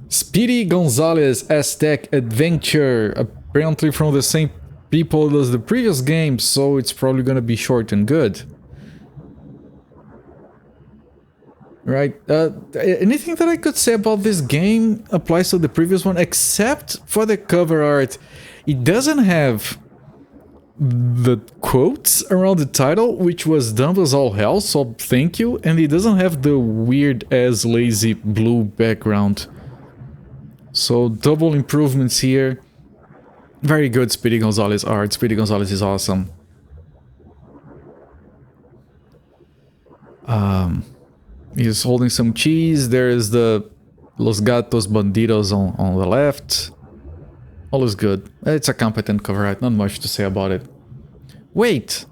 Speedy Gonzales Aztec Adventure, apparently from the same people as the previous game, so it's probably gonna be short and good. Right, anything that I could say about this game applies to the previous one, except for the cover art. It doesn't have the quotes around the title, which was dumb as all hell, so thank you, and it doesn't have the weird-ass lazy blue background. So, double improvements here. Very good Speedy Gonzales art. Speedy Gonzales is awesome. He's holding some cheese. There's the Los Gatos Bandidos on the left. All is good. It's a competent cover art, not much to say about it. Wait!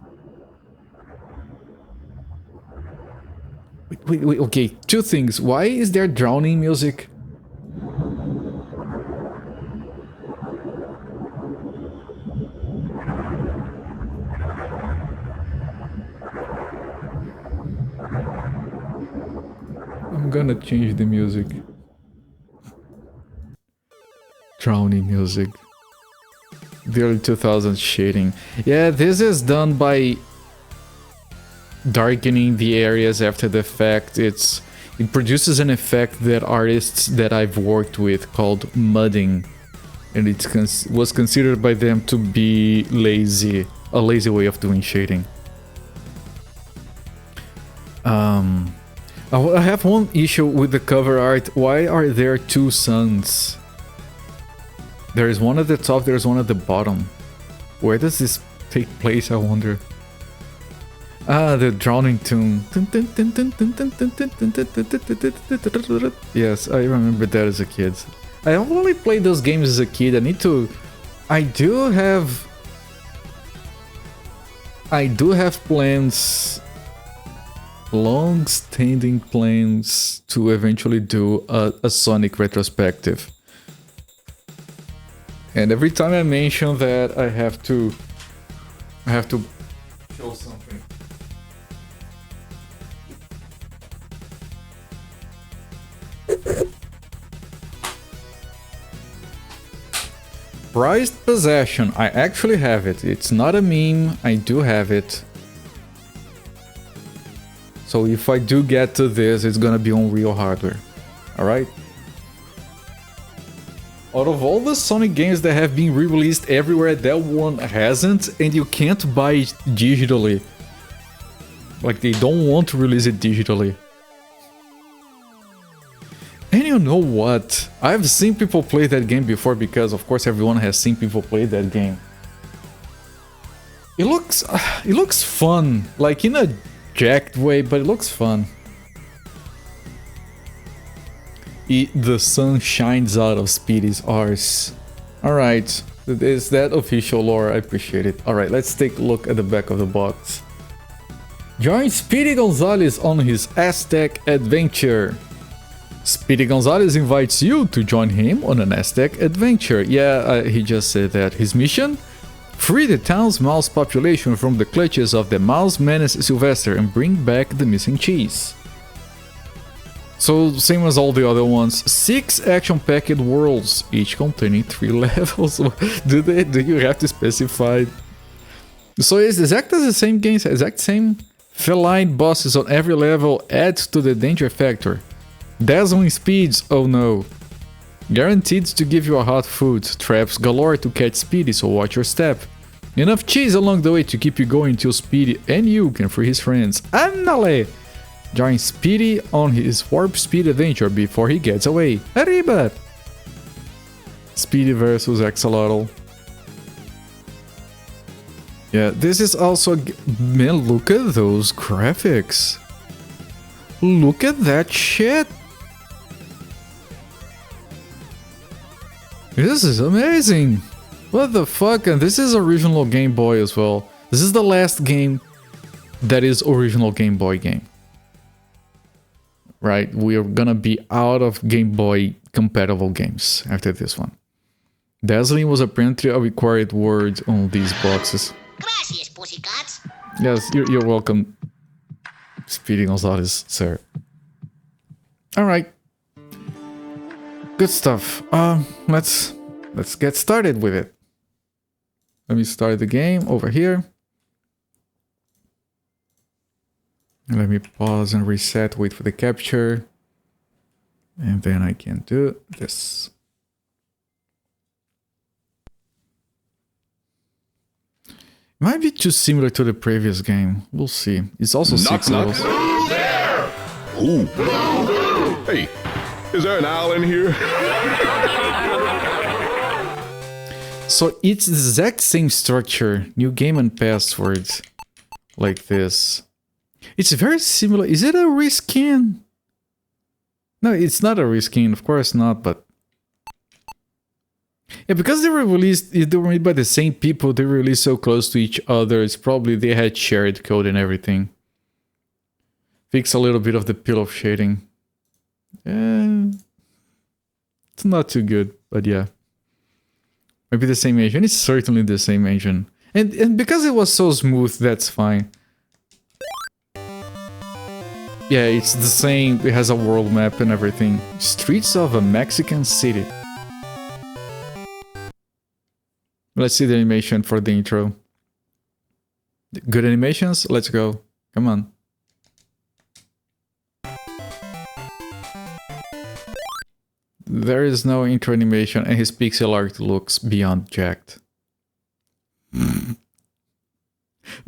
Wait, okay, two things. Why is there drowning music? I'm gonna change the music. Drowning music. The early 2000s shading. Yeah, this is done by darkening the areas after the fact. It produces an effect that artists that I've worked with called mudding, and it was considered by them to be lazy, a lazy way of doing shading. I have one issue with the cover art. Why are there two suns? There is one at the top, there's one at the bottom. Where does this take place, I wonder? Ah, the drowning tune. Yes, I remember that as a kid. I only played those games as a kid. I do have plans, long-standing plans to eventually do a Sonic retrospective. And every time I mention that, I have to show something. Prized possession. I actually have it. It's not a meme. I do have it. So if I do get to this, it's gonna be on real hardware. Alright? Out of all the Sonic games that have been re-released everywhere, that one hasn't, and you can't buy it digitally. Like, they don't want to release it digitally. And you know what? I've seen people play that game before, because of course everyone has seen people play that game. It looks fun, like in a jacked way, but it looks fun. The sun shines out of Speedy's arse. Alright, is that official lore? I appreciate it. Alright, let's take a look at the back of the box. Join Speedy Gonzales on his Aztec adventure. Speedy Gonzales invites you to join him on an Aztec adventure. Yeah, he just said that. His mission? Free the town's mouse population from the clutches of the mouse menace Sylvester and bring back the missing cheese. So, same as all the other ones, 6 action-packed worlds, each containing 3 levels. Do you have to specify? So it's exactly the same games, exact same feline bosses on every level, adds to the danger factor. Dazzling speeds, oh no. Guaranteed to give you a hot food, traps galore to catch Speedy, so watch your step. Enough cheese along the way to keep you going till Speedy and you can free his friends. Andale! Join Speedy on his warp speed adventure before he gets away. Arriba! Speedy versus Axolotl. Yeah, this is also... Man, look at those graphics. Look at that shit. This is amazing. What the fuck? And this is original Game Boy as well. This is the last game that is original Game Boy game. Right, we are gonna be out of Game Boy compatible games after this one. Dazzling was apparently a required word on these boxes. Gracias, pussycats. Yes, you're welcome, Speedy Gonzales, sir. Alright. Good stuff. Let's get started with it. Let me start the game over here. Let me pause and reset, wait for the capture. And then I can do this. Might be too similar to the previous game. We'll see. It's also Knock, 6 knock. levels. Who's there? Ooh. Hey, is there an owl in here? So it's the exact same structure. New game and passwords. Like this. It's very similar. Is it a reskin? No, it's not a reskin. Of course not, but... Yeah, because they were made by the same people, they were released so close to each other, it's probably they had shared code and everything. Fix a little bit of the pillow shading. It's not too good, but yeah. Maybe the same engine. It's certainly the same engine. And because it was so smooth, that's fine. Yeah, it's the same. It has a world map and everything. Streets of a Mexican city. Let's see the animation for the intro. Good animations? Let's go. Come on. There is no intro animation and his pixel art looks beyond jacked. The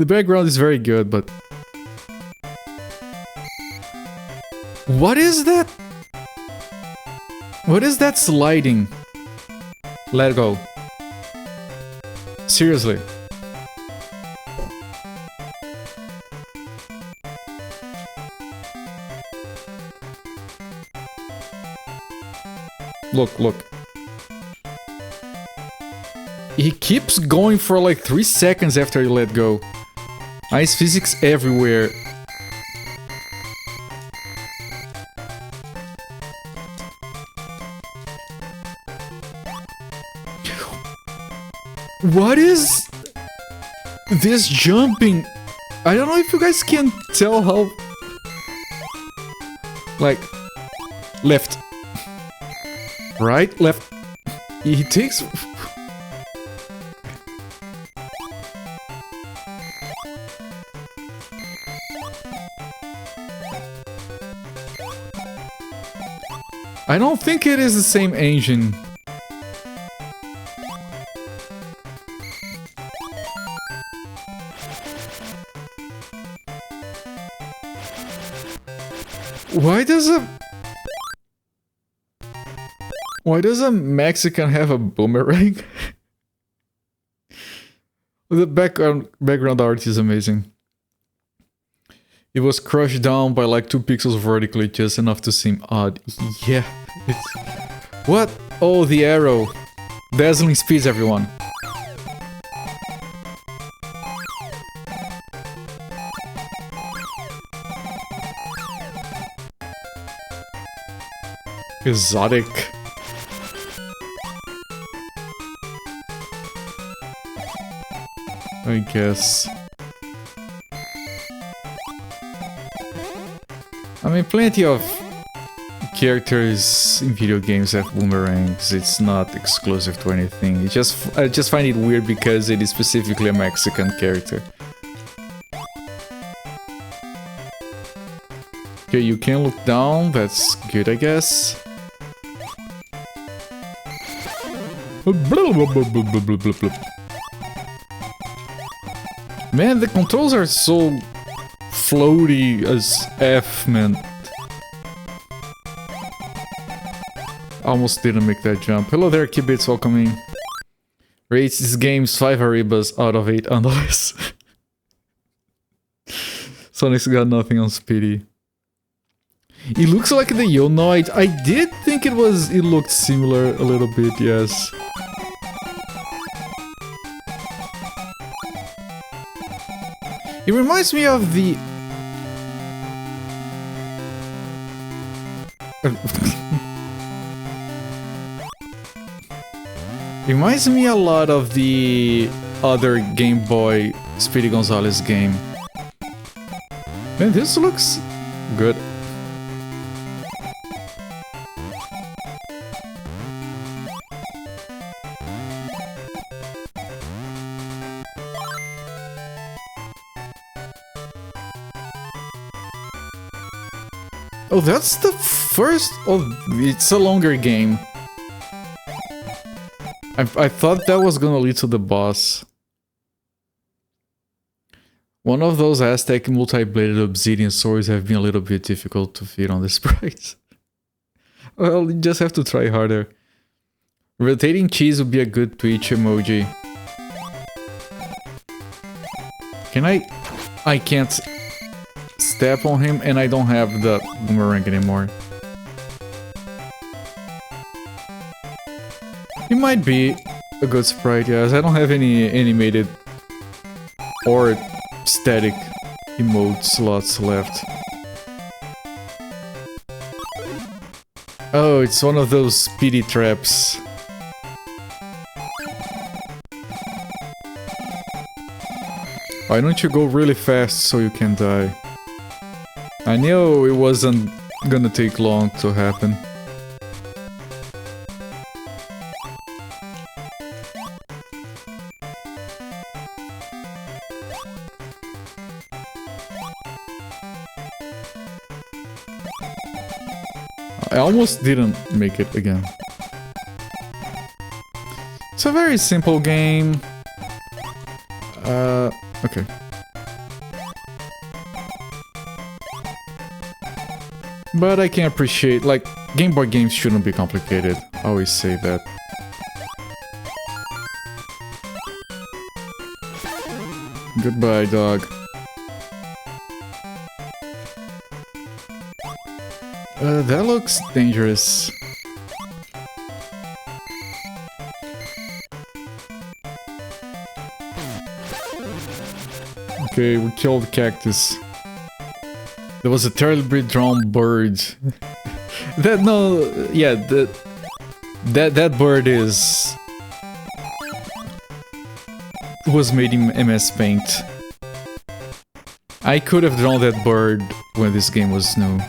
background is very good, but... What is that? What is that sliding? Let go. Seriously. Look. He keeps going for like 3 seconds after you let go. Ice physics everywhere. What is this jumping? I don't know if you guys can tell how... Like... Left. Right, left. He takes... I don't think it is the same engine. Why does a Mexican have a boomerang? The background art is amazing. It was crushed down by like 2 pixels vertically, just enough to seem odd. Yeah. What? Oh, the arrow. Dazzling speeds, everyone. Exotic. I guess. I mean, plenty of characters in video games have boomerangs. It's not exclusive to anything. I just find it weird because it is specifically a Mexican character. Okay, you can look down. That's good, I guess. Man, the controls are so floaty as F, man. Almost didn't make that jump. Hello there, Kibitz, welcoming. Rates this game's 5 Haribas out of 8 analysts. Sonic's got nothing on Speedy. It looks like the Yonoid. I did think it looked similar a little bit, yes. It reminds me of the... It reminds me a lot of the other Game Boy Speedy Gonzales game. Man, this looks good. Oh, that's the first... Oh, it's a longer game. I thought that was gonna lead to the boss. One of those Aztec multi-bladed obsidian swords have been a little bit difficult to fit on the sprites. Well, you just have to try harder. Rotating cheese would be a good Twitch emoji. Can I can't step on him and I don't have the boomerang anymore. It might be a good sprite, yes. I don't have any animated or static emote slots left. Oh, it's one of those speedy traps. Why don't you go really fast so you can die? I knew it wasn't gonna take long to happen. I almost didn't make it again. It's a very simple game. Okay. But I can appreciate, like, Game Boy games shouldn't be complicated. I always say that. Goodbye, dog. That looks dangerous. Okay, we killed Cactus. There was a terribly drawn bird. That bird was made in MS Paint. I could have drawn that bird when this game was new.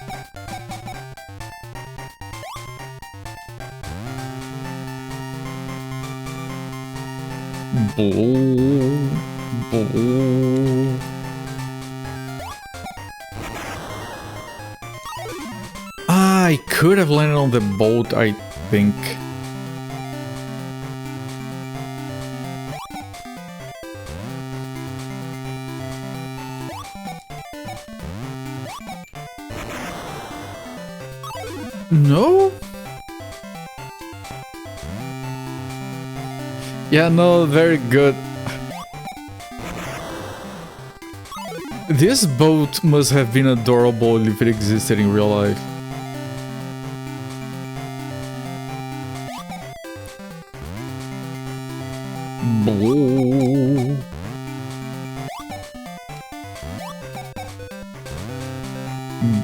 I could have landed on the boat, I think. No? Yeah, no, very good. This boat must have been adorable if it existed in real life. Boo.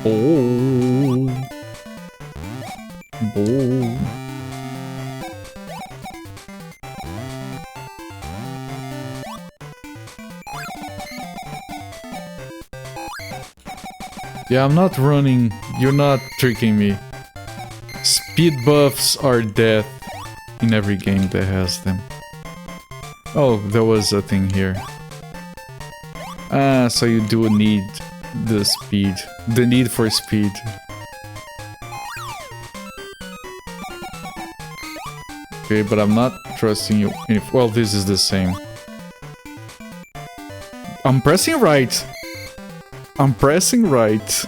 Boo. Boo. Yeah, I'm not running. You're not tricking me. Speed buffs are death in every game that has them. Oh, there was a thing here. Ah, so you do need the speed. The need for speed. Okay, but I'm not trusting you. Well, this is the same. I'm pressing right. I'm pressing right.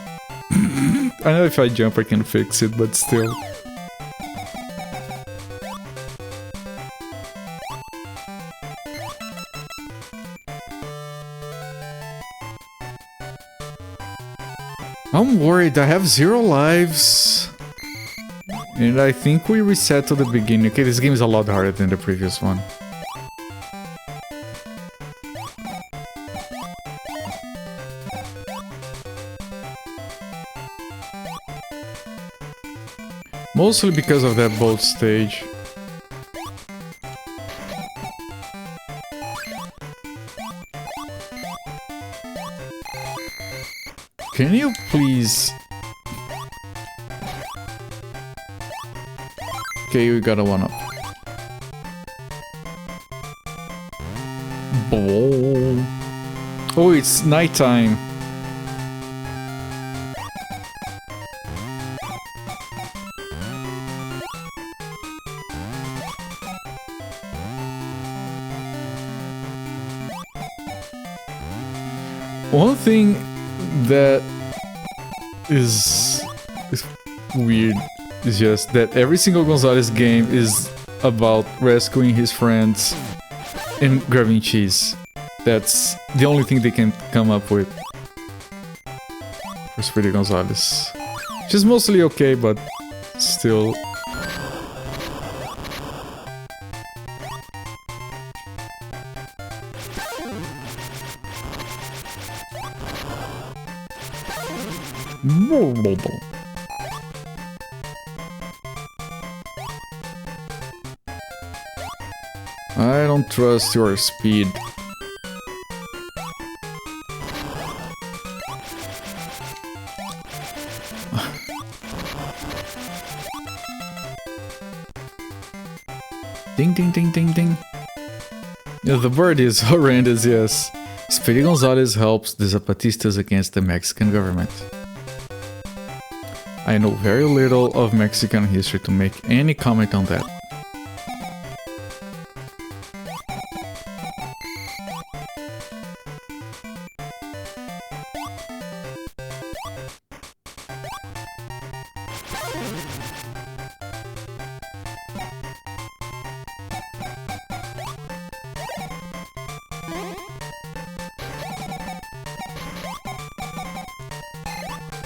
I know if I jump I can fix it, but still. I'm worried, I have 0 lives. And I think we reset to the beginning. Okay, this game is a lot harder than the previous one. Mostly because of that boat stage. Can you please... Okay, we got a 1-up. Oh, it's nighttime. One thing that is weird is just that every single Gonzales game is about rescuing his friends and grabbing cheese. That's the only thing they can come up with for Speedy Gonzales. Which is mostly okay, but still. I don't trust your speed. Ding ding ding ding ding. Yeah, the bird is horrendous, yes. Speedy Gonzales helps the Zapatistas against the Mexican government. I know very little of Mexican history to make any comment on that.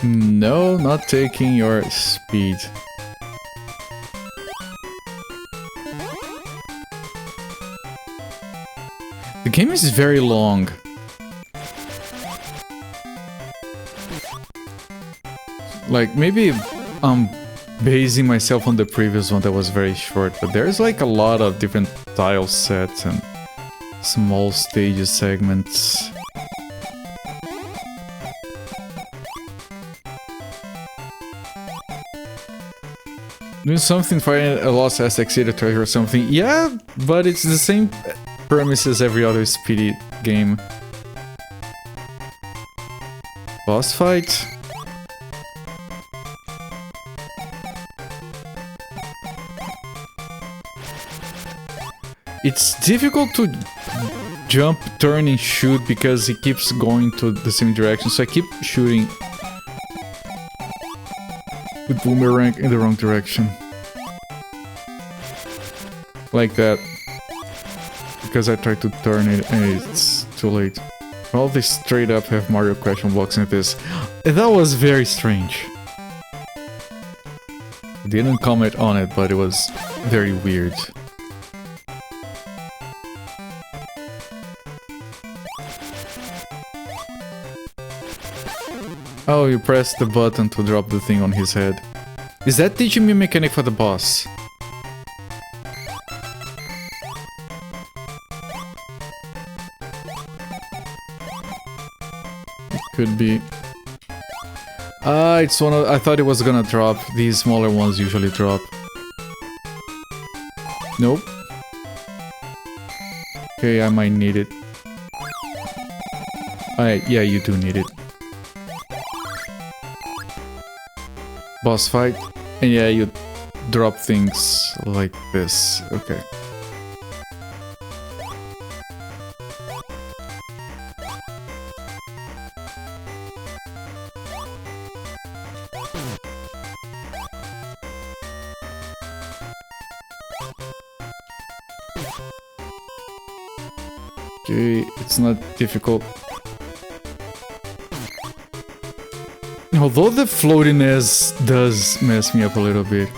No, not taking your speed. The game is very long. Like, maybe I'm basing myself on the previous one that was very short, but there's like a lot of different tile sets and small stages segments. Doing something, finding a lost Aztec city treasure or something. Yeah, but it's the same premise as every other Speedy game. Boss fight. It's difficult to jump, turn, and shoot because it keeps going to the same direction, so I keep shooting with boomerang in the wrong direction. Like that. Because I tried to turn it and it's too late. Well, they straight up have Mario question blocks in this. That was very strange. I didn't comment on it, but it was very weird. Oh, you pressed the button to drop the thing on his head. Is that teaching me a mechanic for the boss? It could be. Ah, it's one of... I thought it was gonna drop. These smaller ones usually drop. Nope. Okay, I might need it. Yeah, you do need it. Boss fight, and yeah, you drop things like this. Okay. Okay, it's not difficult. Although the floatiness does mess me up a little bit.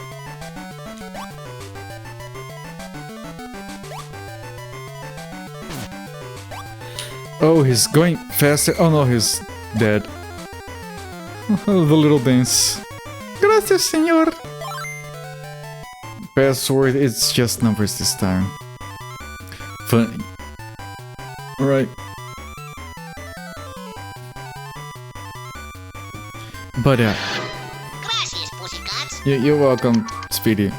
Oh, he's going faster. Oh no, he's dead. The little dance. Gracias, señor. Password, it's just numbers this time. Funny. Alright. But yeah. Gracias, pussycats. You're welcome, Speedy.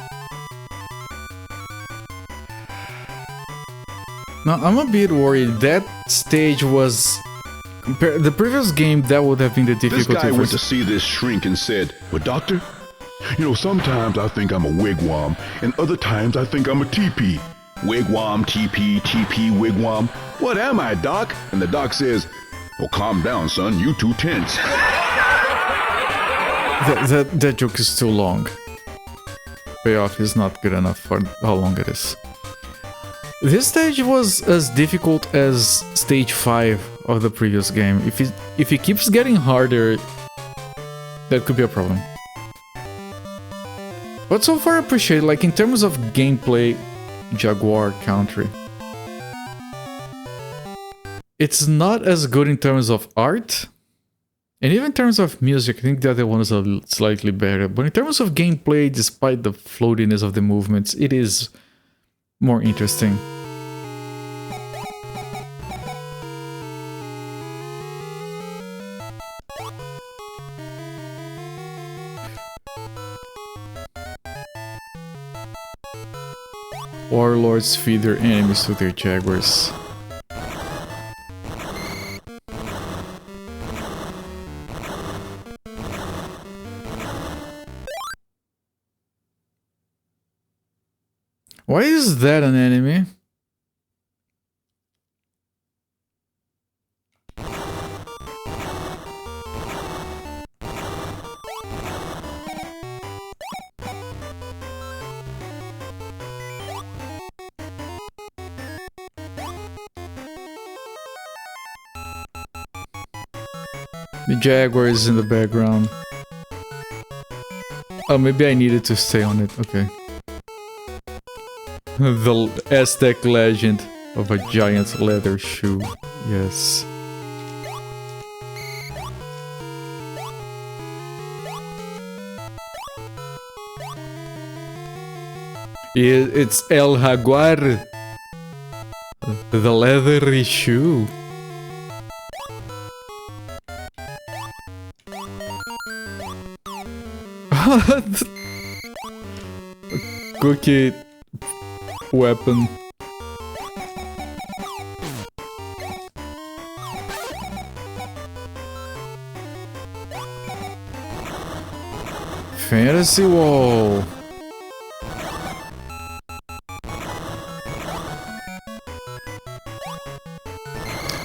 Now, I'm a bit worried. That stage was... the previous game, that would have been the difficulty. This guy went to see this shrink and said, "Well, doctor, you know, sometimes I think I'm a wigwam, and other times I think I'm a teepee. Wigwam, teepee, teepee, wigwam. What am I, doc?" And the doc says, Well, calm down, son. You too tense. That joke is too long. Payoff is not good enough for how long it is. This stage was as difficult as stage 5 of the previous game. If it keeps getting harder, that could be a problem. But so far I appreciate, like, in terms of gameplay, Jaguar country. It's not as good in terms of art, and even in terms of music, I think the other one is slightly better. But in terms of gameplay, despite the floatiness of the movements, it is more interesting. Warlords feed their enemies to their jaguars. Why is that an enemy? The jaguar is in the background. Oh, maybe I needed to stay on it. Okay. The Aztec legend of a giant leather shoe. Yes. It's El Jaguar. The leathery shoe. Cookie weapon. Fantasy wall.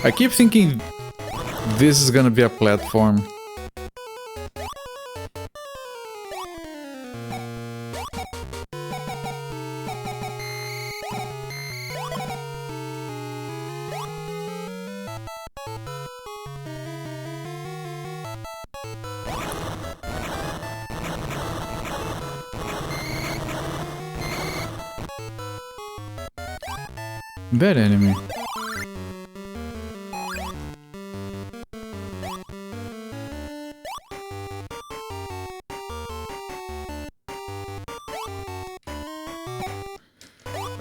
I keep thinking this is gonna be a platform. Bad enemy.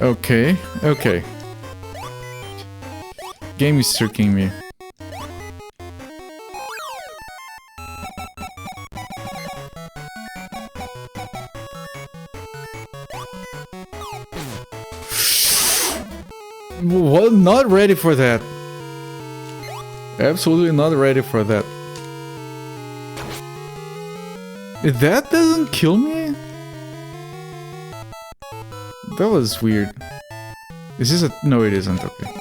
Okay, okay. Game is tricking me. Well, not ready for that. Absolutely not ready for that. That doesn't kill me? That was weird. Is this a... No, it isn't. Okay.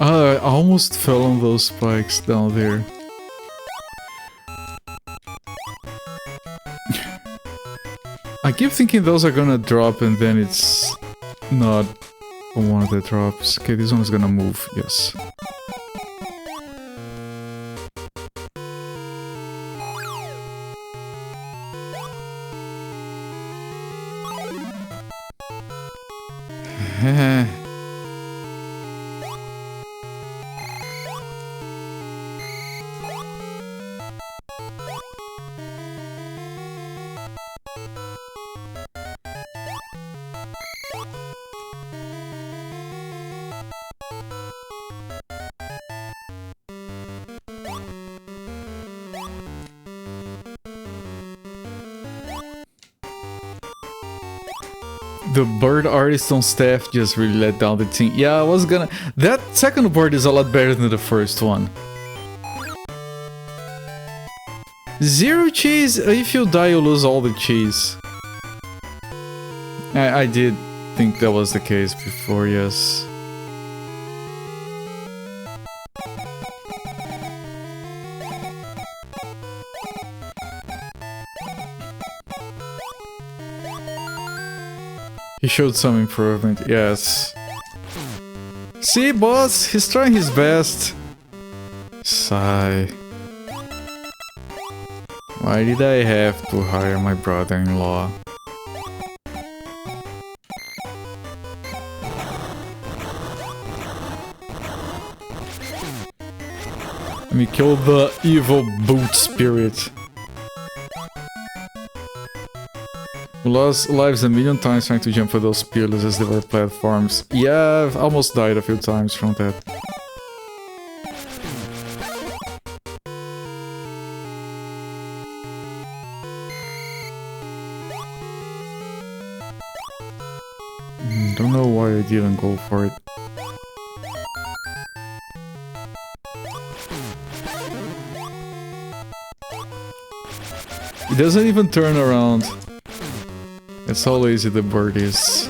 I almost fell on those spikes down there. I keep thinking those are gonna drop and then it's not one of the drops. Okay, this one is gonna move, yes. The bird artist on staff just really let down the team. Yeah, I was gonna... That second bird is a lot better than the first one. 0 cheese? If you die, you lose all the cheese. I did think that was the case before, yes. He showed some improvement, yes. See, boss, he's trying his best. Sigh. Why did I have to hire my brother-in-law? Let me kill the evil boot spirit. We lost lives a million times trying to jump for those pillars as they were platforms. Yeah, I've almost died a few times from that. Don't know why I didn't go for it. It doesn't even turn around. That's how lazy the bird is.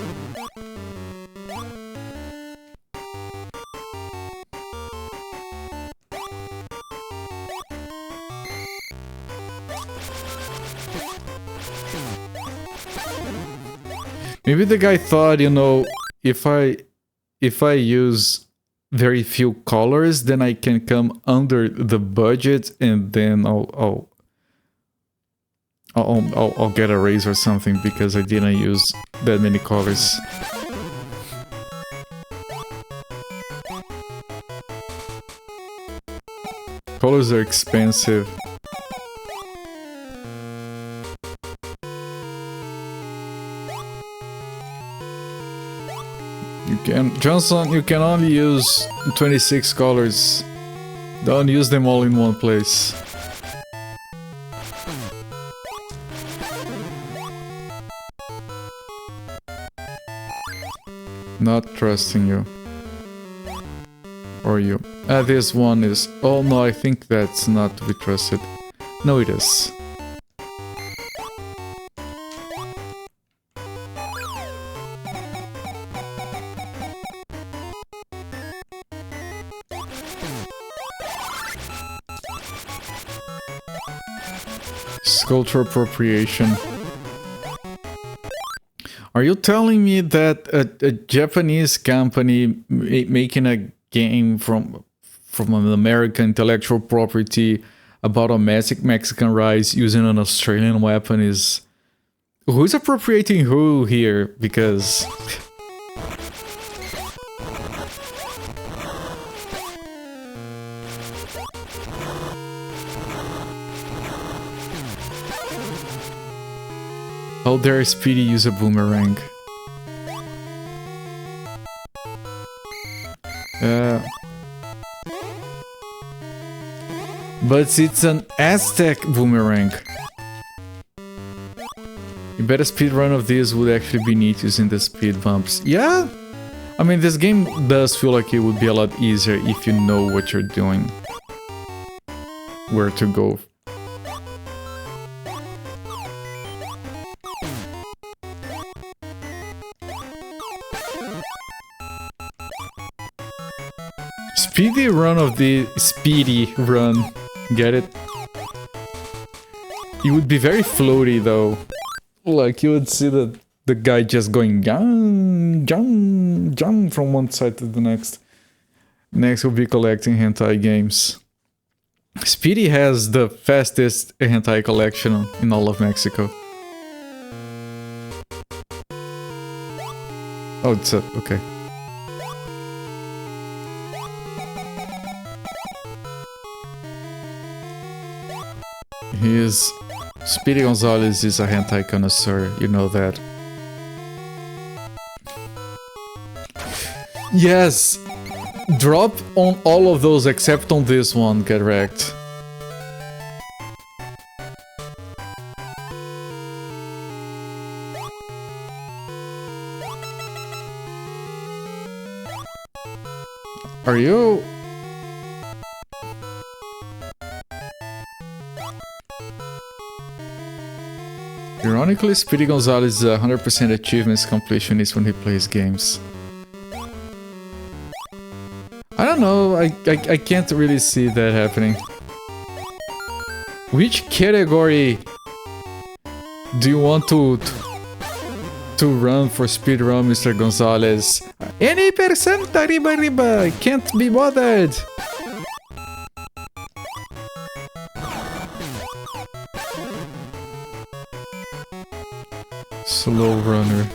Maybe the guy thought, you know, if I use very few colors, then I can come under the budget, and then I'll get a raise or something because I didn't use that many colors. Colors are expensive. Johnson, you can only use 26 colors. Don't use them all in one place. Not trusting you. Or you. This one is... Oh no, I think that's not to be trusted. No, it is. Cultural appropriation. Are you telling me that a Japanese company making a game from an American intellectual property about a Mexican rice using an Australian weapon is... Who's appropriating who here? Because... How dare Speedy use a boomerang? But it's an Aztec boomerang. You bet a speed run of this would actually be neat using the speed bumps. Yeah? I mean, this game does feel like it would be a lot easier if you know what you're doing. Where to go. Speedy run of the speedy run. Get it? It would be very floaty though. Like you would see the guy just going jump, jump, jump from one side to the next. Next we'll be collecting hentai games. Speedy has the fastest hentai collection in all of Mexico. Oh, it's up, okay. Speedy Gonzales is a hentai connoisseur, you know that. Yes! Drop on all of those except on this one, get wrecked. Are you... Ironically, Speedy Gonzales is 100% achievements completionist when he plays games. I don't know, I can't really see that happening. Which category do you want to run for speedrun, Mr. Gonzales? Any percent, riba, can't be bothered. Slow runner.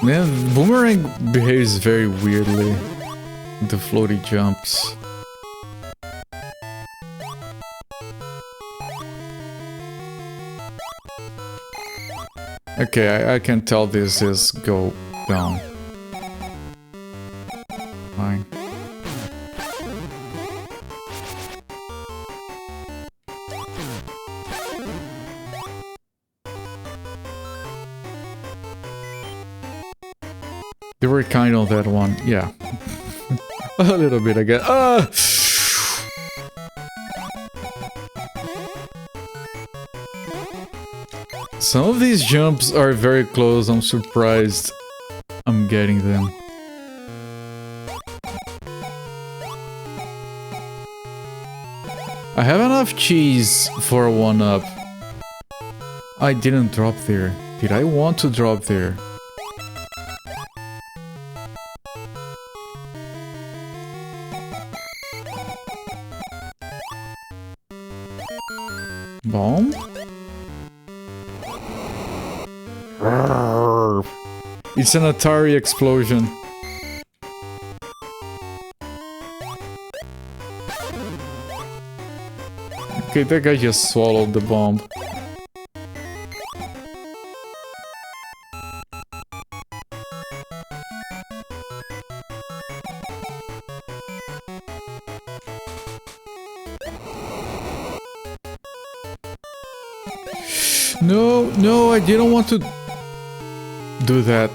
Man, Boomerang behaves very weirdly. The floaty jumps. Okay, I can tell this is go down. Fine. They were kind on that one, yeah. A little bit again. Ah! Some of these jumps are very close. I'm surprised I'm getting them. I have enough cheese for a 1-up. I didn't drop there. Did I want to drop there? Bomb? It's an Atari explosion. Okay, that guy just swallowed the bomb. No, no, I didn't want to do that.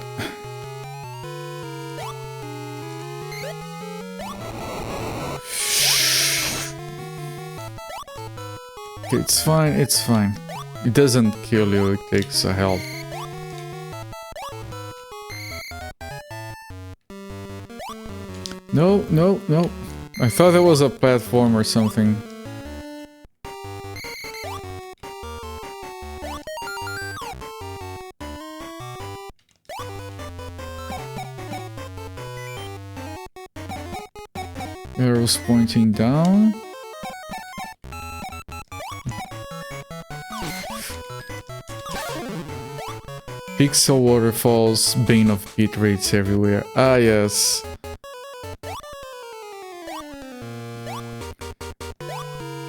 Okay, it's fine, it's fine. It doesn't kill you, it takes a health. No, no, no. I thought there was a platform or something. Arrows pointing down. Pixel waterfalls, bane of bit rates everywhere. Ah, yes.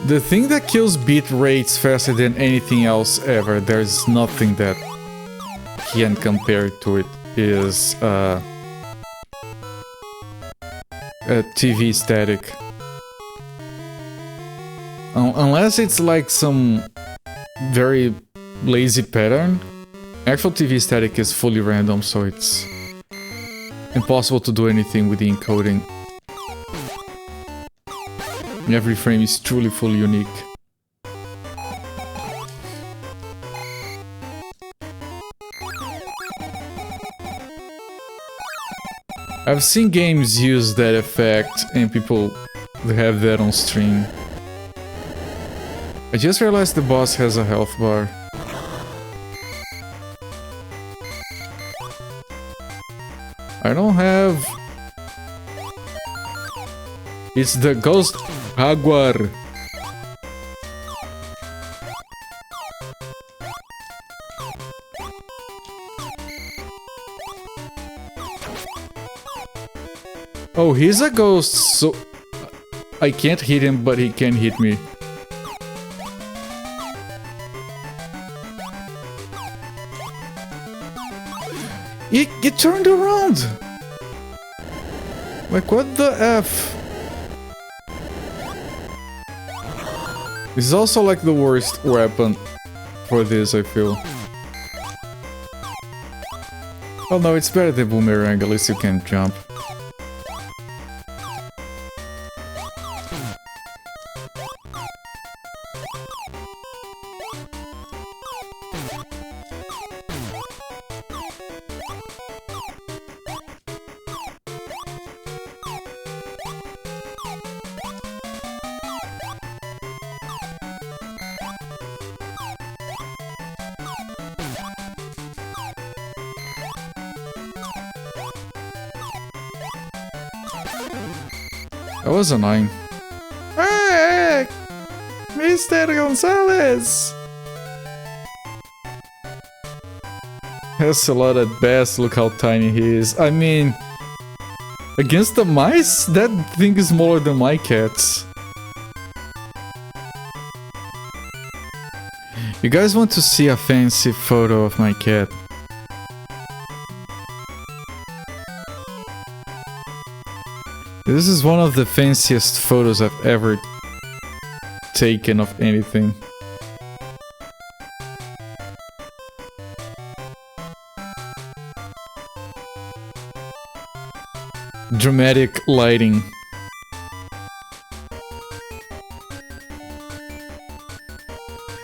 The thing that kills bit rates faster than anything else ever, there's nothing that can compare to it, is TV static. Unless it's like some very lazy pattern. Actual TV static is fully random, so it's impossible to do anything with the encoding. Every frame is truly fully unique. I've seen games use that effect and people have that on stream. I just realized the boss has a health bar. I don't have... It's the Ghost Jaguar. Oh, he's a ghost, so... I can't hit him, but he can hit me. It turned around! Like, what the F? This is also like the worst weapon for this, I feel. Oh no, it's better than boomerang, at least you can jump. That was annoying. Hey! Mr. Gonzales! Has a lot at best, look how tiny he is. I mean... Against the mice? That thing is smaller than my cats. You guys want to see a fancy photo of my cat? This is one of the fanciest photos I've ever taken of anything. Dramatic lighting.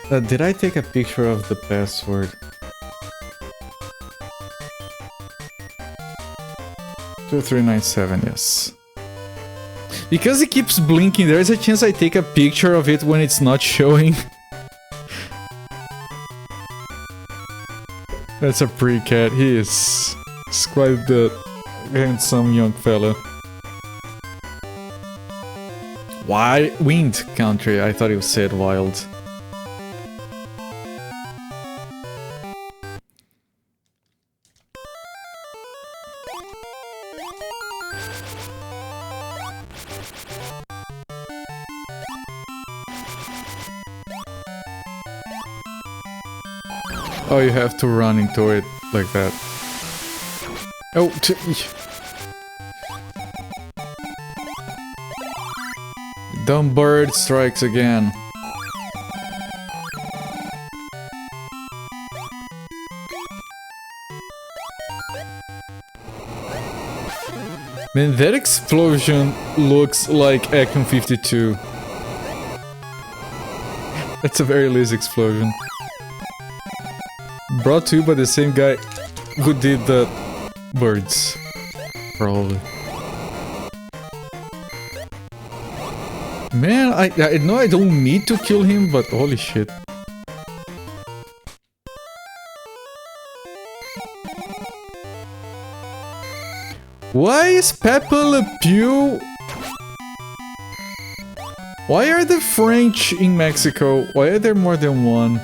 Did I take a picture of the password? 2397, yes. Because it keeps blinking, there is a chance I take a picture of it when it's not showing. That's a pretty cat. He is quite the handsome young fella. Why? Wind country. I thought it said wild. Oh, you have to run into it like that. Oh, dumb bird strikes again. Man, that explosion looks like Action 52. That's a very lazy explosion. Brought to you by the same guy who did the birds. Probably. Man, I know I don't need to kill him, but holy shit. Why is Pepe Le Pew? Why are the French in Mexico? Why are there more than one?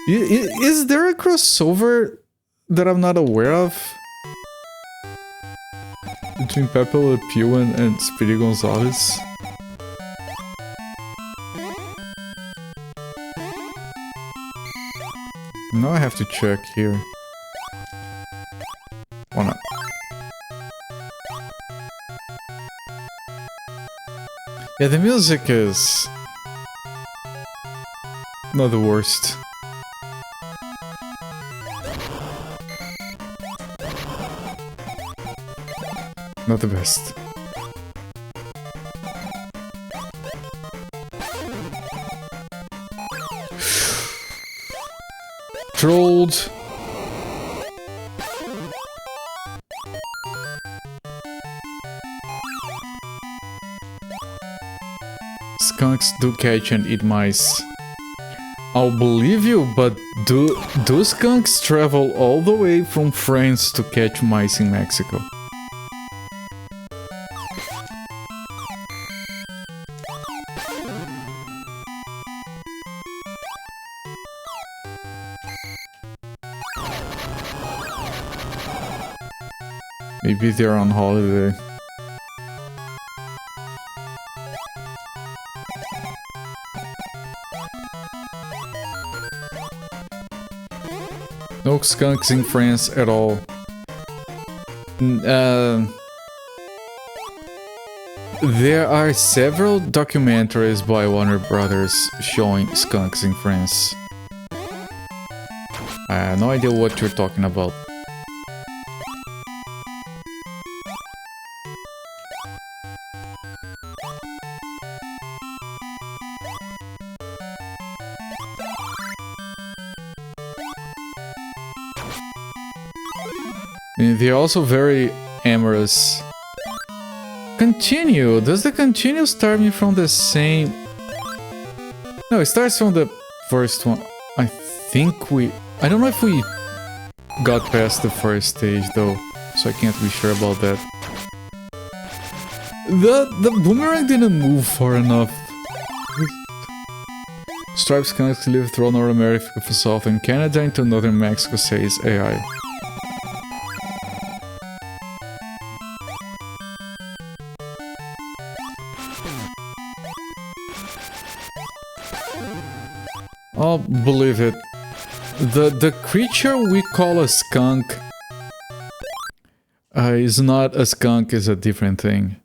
Is there a crossover that I'm not aware of? Between Pepe Le Pew and Speedy Gonzales? Now I have to check here. Why not? Yeah, the music is not the worst. Not the best. Trolled. Skunks do catch and eat mice. I'll believe you, but do skunks travel all the way from France to catch mice in Mexico? Maybe they're on holiday. No skunks in France at all. There are several documentaries by Warner Brothers showing skunks in France. I have no idea what you're talking about. And they're also very amorous. Continue. Does the continue start me from the same? No, it starts from the first one. I think we... I don't know if we got past the first stage though, so I can't be sure about that. The boomerang didn't move far enough. Striped skunks live throughout North America from southern Canada into northern Mexico, says AI. I'll believe it. The creature we call a skunk is not a skunk, is a different thing.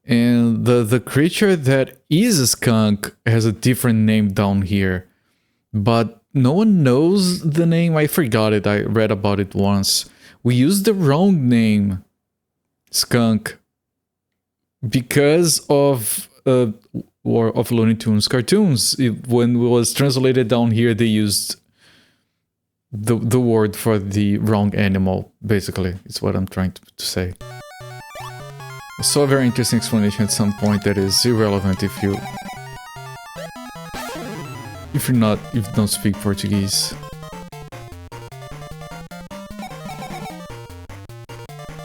And the creature that is a skunk has a different name down here. But no one knows the name. I forgot it. I read about it once. We used the wrong name, skunk, because of War of Looney Tunes cartoons. When it was translated down here, they used the word for the wrong animal, basically. It's what I'm trying to say. I saw a very interesting explanation at some point that is irrelevant if you don't speak Portuguese.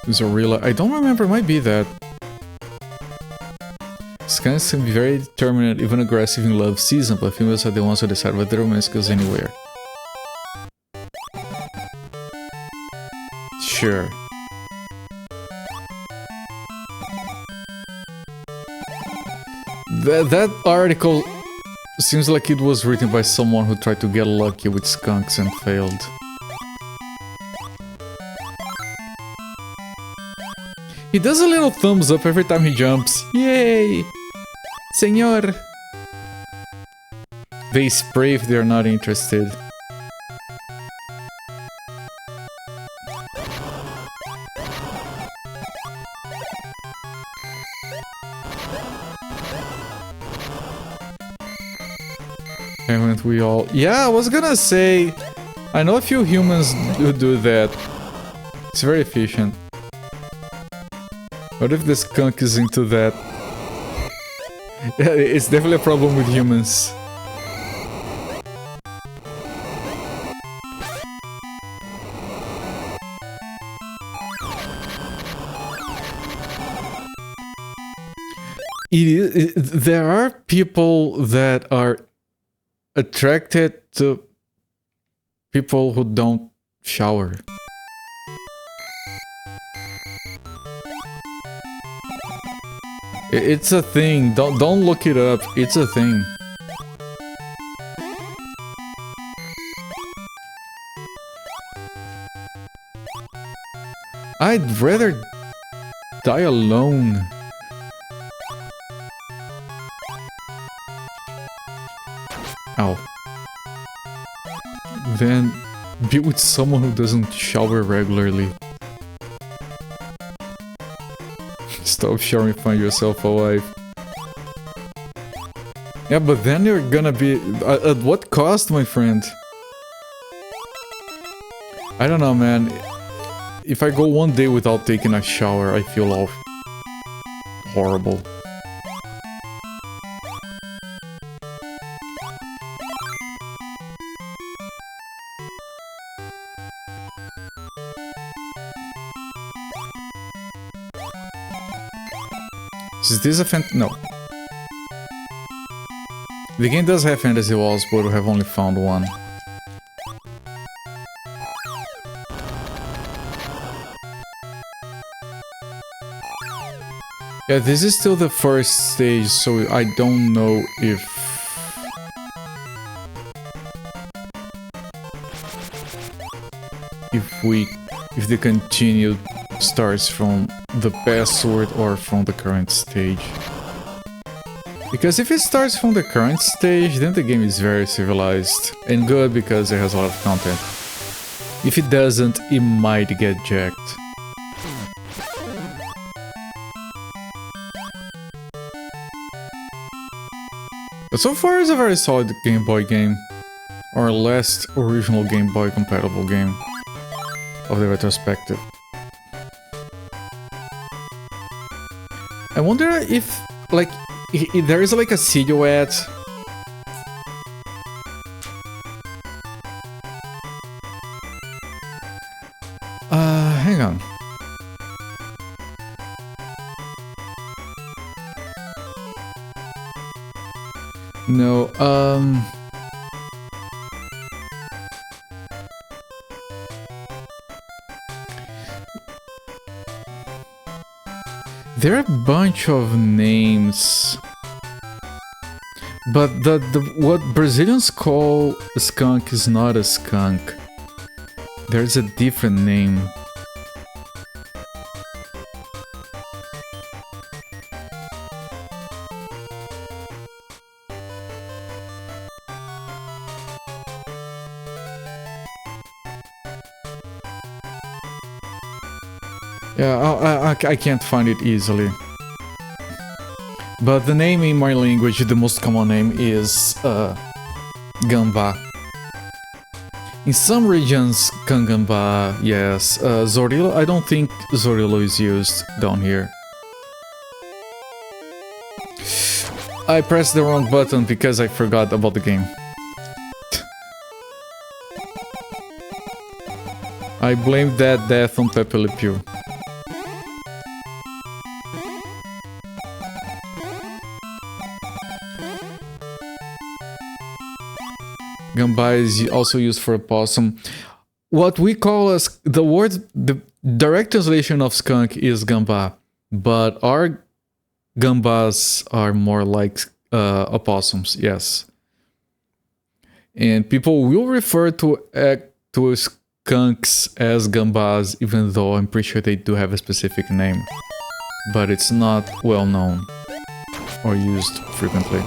Zorilla, I don't remember, it might be that. Skunks can be very determined, even aggressive in love season, but females are the ones who decide whether romance goes anywhere. Sure. That article seems like it was written by someone who tried to get lucky with skunks and failed. He does a little thumbs up every time he jumps. Yay! Senor! They spray if they're not interested. Haven't we all? Yeah, I was gonna say, I know a few humans who do that. It's very efficient. What if the skunk is into that? It's definitely a problem with humans. There are people that are attracted to people who don't shower. It's a thing. Don't look it up. It's a thing. I'd rather die alone. Ow. Than be with someone who doesn't shower regularly. Stop showering, find yourself a wife. Yeah, but then you're gonna be... at what cost, my friend? I don't know, man. If I go one day without taking a shower, I feel all horrible. Is this a no. The game does have fantasy walls, but we have only found one. Yeah, this is still the first stage, so I don't know if the continued starts from the password or from the current stage. Because if it starts from the current stage, then the game is very civilized and good because it has a lot of content. If it doesn't, it might get jacked. But so far it's a very solid Game Boy game. Our last original Game Boy compatible game of the retrospective. I wonder if, like, there is like a silhouette. Hang on. No, there are a bunch of names, but what Brazilians call a skunk is not a skunk. There's a different name. Yeah, I can't find it easily. But the name in my language, the most common name is Gambá. In some regions, Kangambá, yes. Zorilo, I don't think Zorilo is used down here. I pressed the wrong button because I forgot about the game. I blamed that death on Pepe Le Pew. Gambá is also used for opossum. What we call as the word, the direct translation of skunk is gambá, but our gambás are more like opossums, yes. And people will refer to skunks as gambás, even though I'm pretty sure they do have a specific name, but it's not well known or used frequently.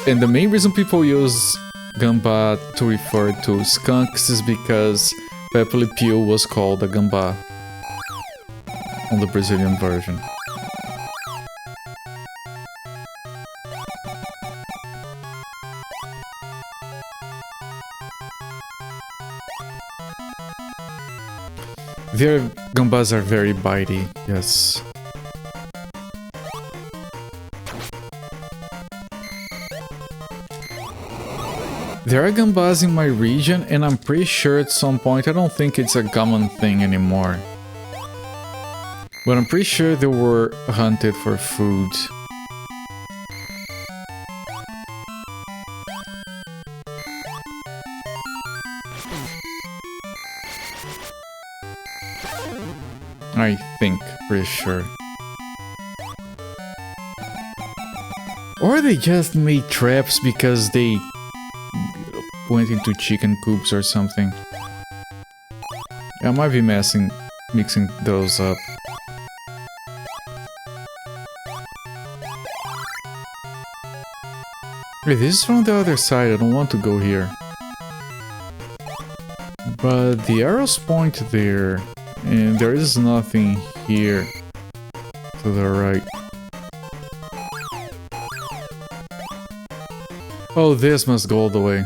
And the main reason people use gambá to refer to skunks is because Pepe Le Pew was called a gambá on the Brazilian version. Their gambás are very bitey, yes. There are gambás in my region, and I'm pretty sure at some point, I don't think it's a common thing anymore. But I'm pretty sure they were hunted for food. I think, pretty sure. Or they just made traps because they went into chicken coops or something. I might be mixing those up. Wait, this is from the other side, I don't want to go here. But the arrows point there, and there is nothing here to the right. Oh, this must go all the way.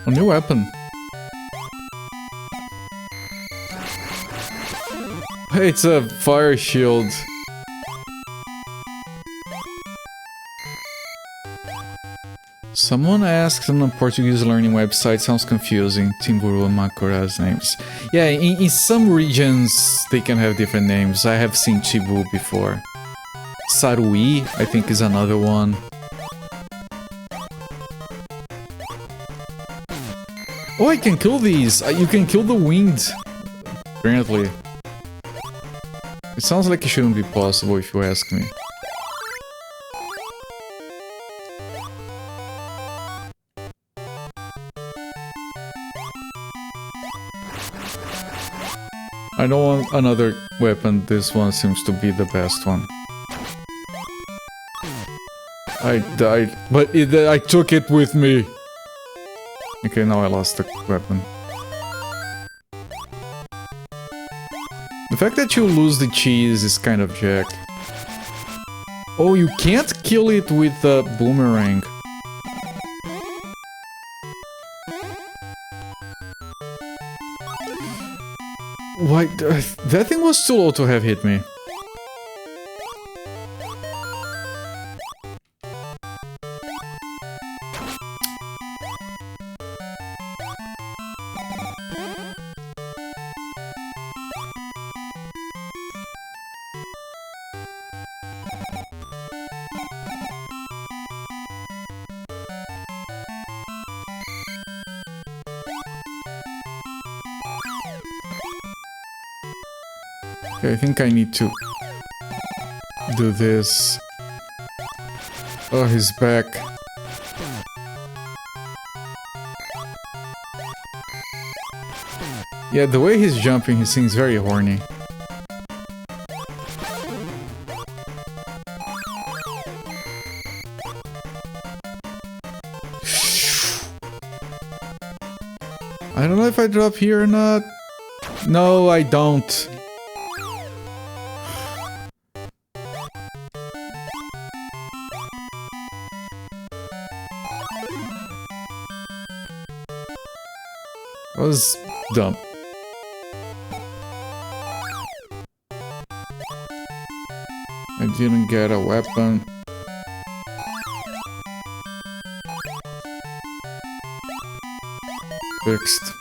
A new weapon. It's a fire shield. Someone asked on a Portuguese learning website, sounds confusing, Timburu and Makura's names. Yeah, in some regions they can have different names. I have seen Chibu before. Sarui, I think, is another one. Oh, I can kill these! You can kill the winged Apparently. It sounds like it shouldn't be possible if you ask me. I don't want another weapon, this one seems to be the best one. I died, but I took it with me. Okay, now I lost the weapon. The fact that you lose the cheese is kind of jack. Oh, you can't kill it with a boomerang. Why? That thing was too low to have hit me. Okay, I think I need to do this. Oh, he's back. Yeah, the way he's jumping, he seems very horny. I don't know if I drop here or not. No, I don't. That was dumb. I didn't get a weapon. Fixed.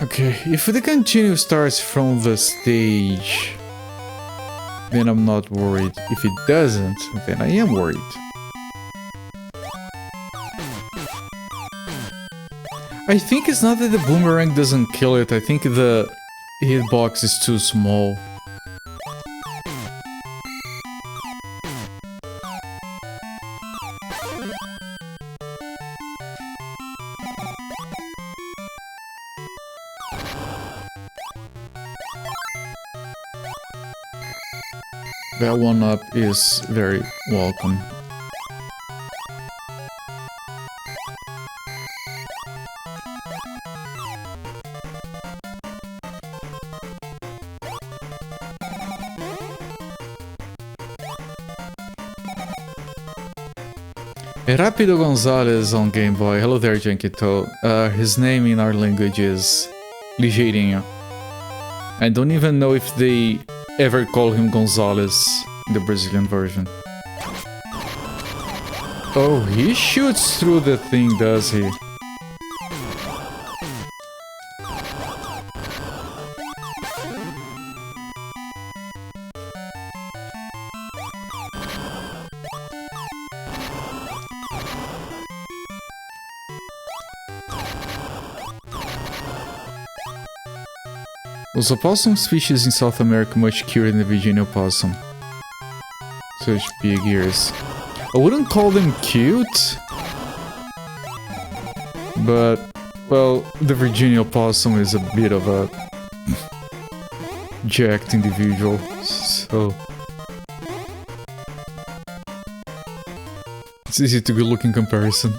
Okay, if the continue starts from the stage, then I'm not worried. If it doesn't, then I am worried. I think it's not that the boomerang doesn't kill it, I think the hitbox is too small. That one up is very welcome. Rápido Gonzales on Game Boy. Hello there, Jankito. His name in our language is Ligeirinho. I don't even know if they ever call him Gonzales in the Brazilian version. Oh, he shoots through the thing, does he? Was opossum species in South America much cuter than the Virginia opossum? Such big ears. I wouldn't call them cute, but, well, the Virginia opossum is a bit of a jacked individual, so it's easy to look in comparison.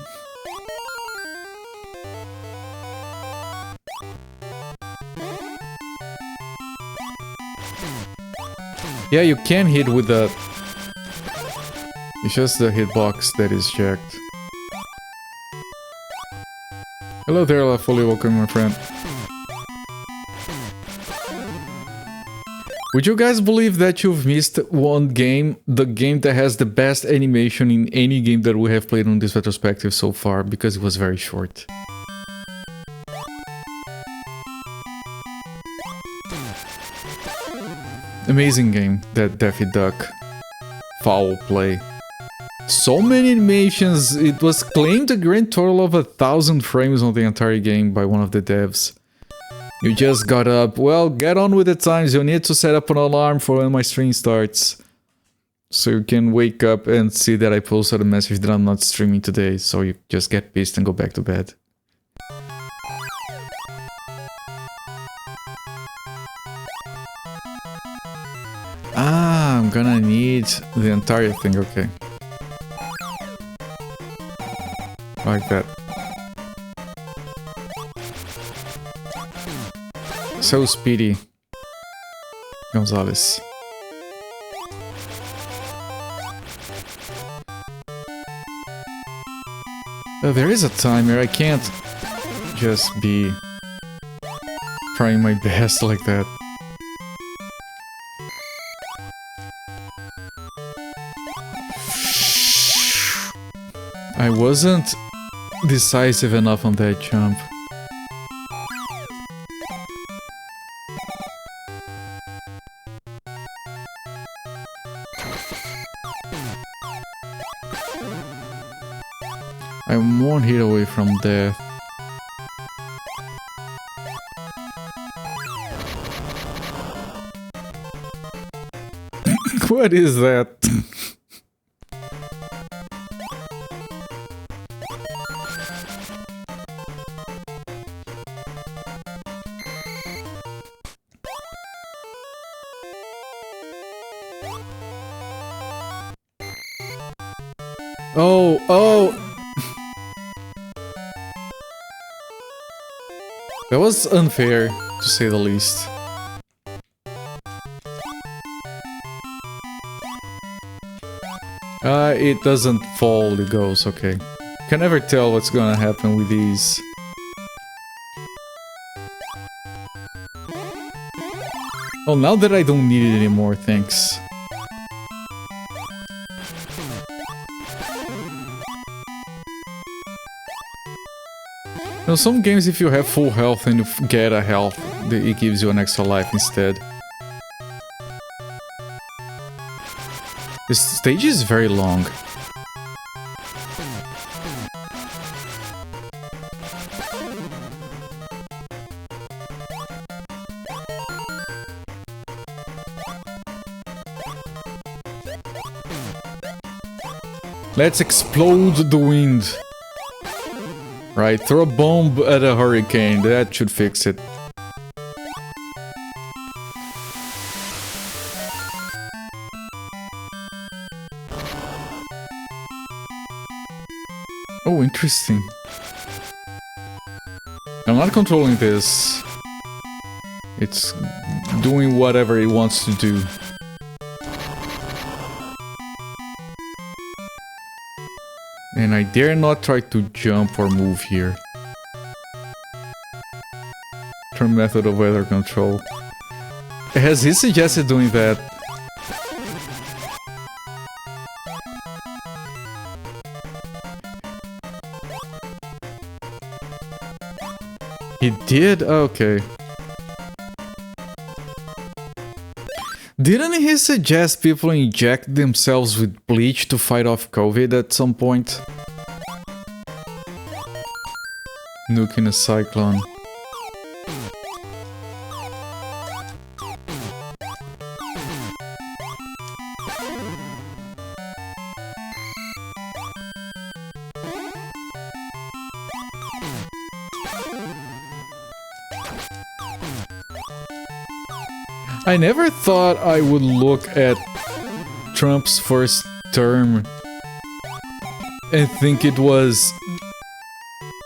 Yeah, you can hit with the... It's just the hitbox that is jacked. Hello there, La Fully, welcome my friend. Would you guys believe that you've missed one game? The game that has the best animation in any game that we have played on this retrospective so far, because it was very short. Amazing game, that Daffy Duck. foul play. So many animations, it was claimed a grand total of 1,000 frames on the entire game by one of the devs. You just got up, well, get on with the times, you need to set up an alarm for when my stream starts. So you can wake up and see that I posted a message that I'm not streaming today, so you just get pissed and go back to bed. Ah, I'm gonna need the entire thing, okay. Like that. So speedy. Gonzales. There is a timer, I can't just be trying my best like that. I wasn't decisive enough on that jump. I'm 1 hit away from death. What is that? Oh! That was unfair, to say the least. It doesn't fall, it goes, okay. Can never tell what's gonna happen with these. Oh, now that I don't need it anymore, thanks. Now, some games, if you have full health and you get a health, it gives you an extra life instead. This stage is very long. Let's explode the wind. Right, throw a bomb at a hurricane, that should fix it. Oh, interesting. I'm not controlling this. It's doing whatever it wants to do. And I dare not try to jump or move here. Turn method of weather control. Has he suggested doing that? He did? Okay. Didn't he suggest people inject themselves with bleach to fight off COVID at some point? Nuking a cyclone. I never thought I would look at Trump's first term and think it was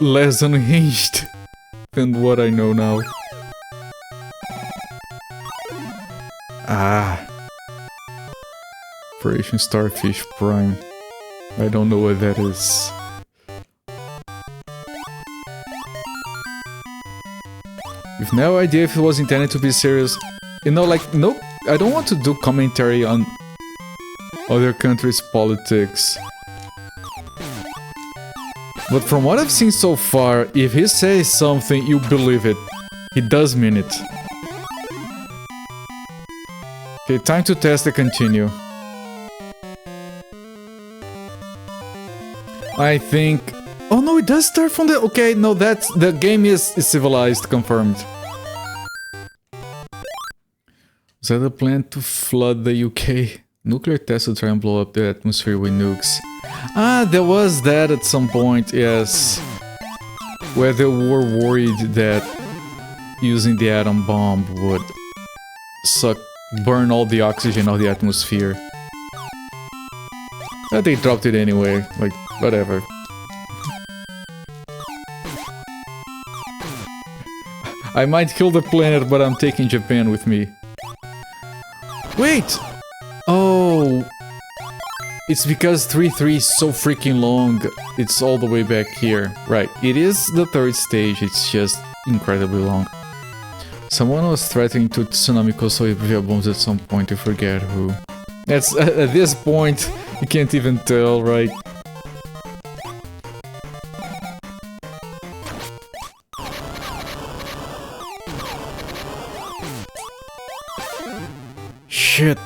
less unhinged than what I know now. Ah. Operation Starfish Prime. I don't know what that is. We've no idea if it was intended to be serious. You know, like, nope, I don't want to do commentary on other countries' politics. But from what I've seen so far, if he says something, you believe it. He does mean it. Okay, time to test the continue. I think... Oh no, it does start from the... Okay, no, that's... The game is civilized, confirmed. Is that a plan to flood the UK? Nuclear tests to try and blow up the atmosphere with nukes. Ah, there was that at some point, yes. Where they were worried that using the atom bomb would burn all the oxygen out of the atmosphere. But they dropped it anyway, like, whatever. I might kill the planet, but I'm taking Japan with me. Wait! Oh... It's because 3-3 is so freaking long, it's all the way back here. Right, it is the third stage, it's just incredibly long. Someone was threatening to tsunami coastal via bombs at some point, I forget who. That's at this point, you can't even tell, right? Shit.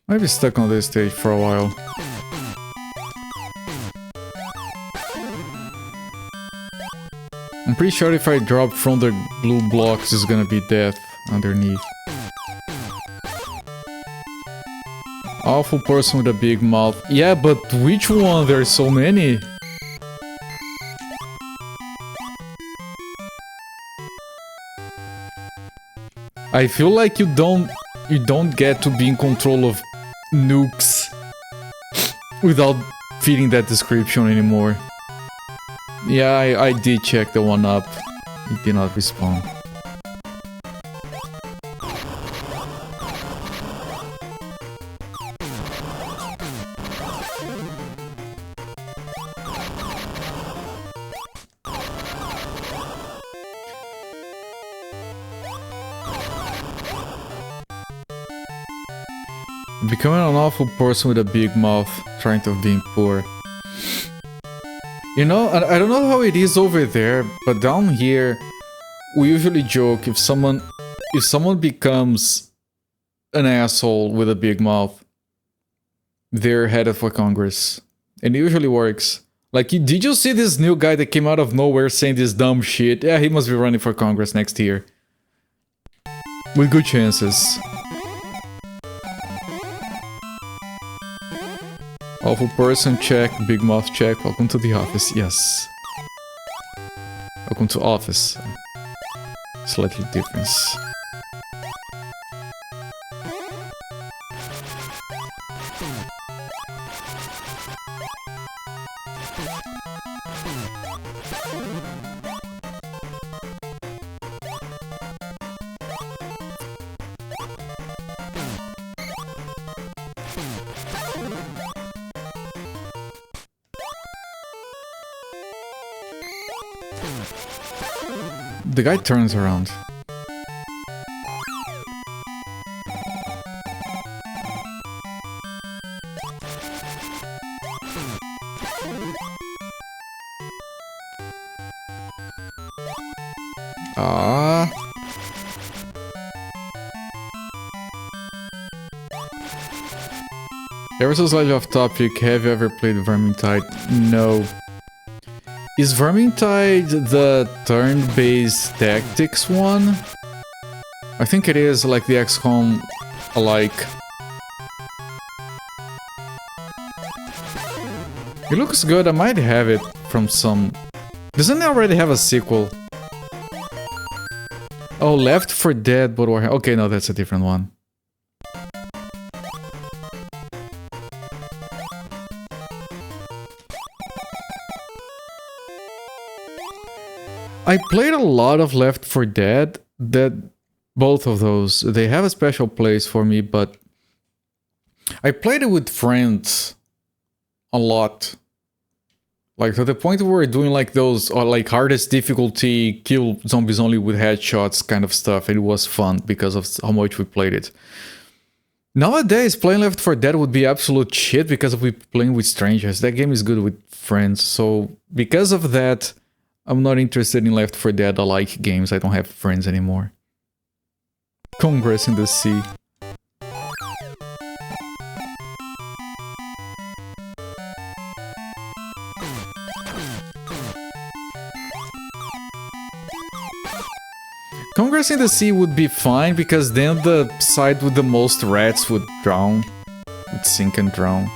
Might be stuck on this stage for a while. I'm pretty sure if I drop from the blue blocks, it's gonna be death underneath. Awful person with a big mouth. Yeah, but which one? There's so many. I feel like you don't get to be in control of nukes without feeding that description anymore. Yeah, I did check the one up. It did not respawn. Becoming an awful person with a big mouth, trying to be poor. You know, I don't know how it is over there, but down here, we usually joke if someone becomes an asshole with a big mouth, they're headed for Congress. And it usually works. Like, did you see this new guy that came out of nowhere saying this dumb shit? Yeah, he must be running for Congress next year. With good chances. Awful person, check. Big mouth, check. Welcome to the office, yes. Welcome to office. Slightly difference. The guy turns around. Ah. Ever so slightly off topic, have you ever played Vermintide? No. Is Vermintide the turn-based tactics one? I think it is, like the XCOM alike. It looks good, I might have it from some... Doesn't it already have a sequel? Oh, Left 4 Dead, but Warhammer... Okay, no, that's a different one. I played a lot of Left 4 Dead, both of those, they have a special place for me, but I played it with friends a lot. Like to the point where we're doing like those, like hardest difficulty, kill zombies only with headshots kind of stuff, and it was fun because of how much we played it. Nowadays, playing Left 4 Dead would be absolute shit because we're playing with strangers. That game is good with friends, so because of that, I'm not interested in Left 4 Dead-alike games. I don't have friends anymore. Congress in the Sea. Congress in the Sea would be fine, because then the side with the most rats would drown. Would sink and drown.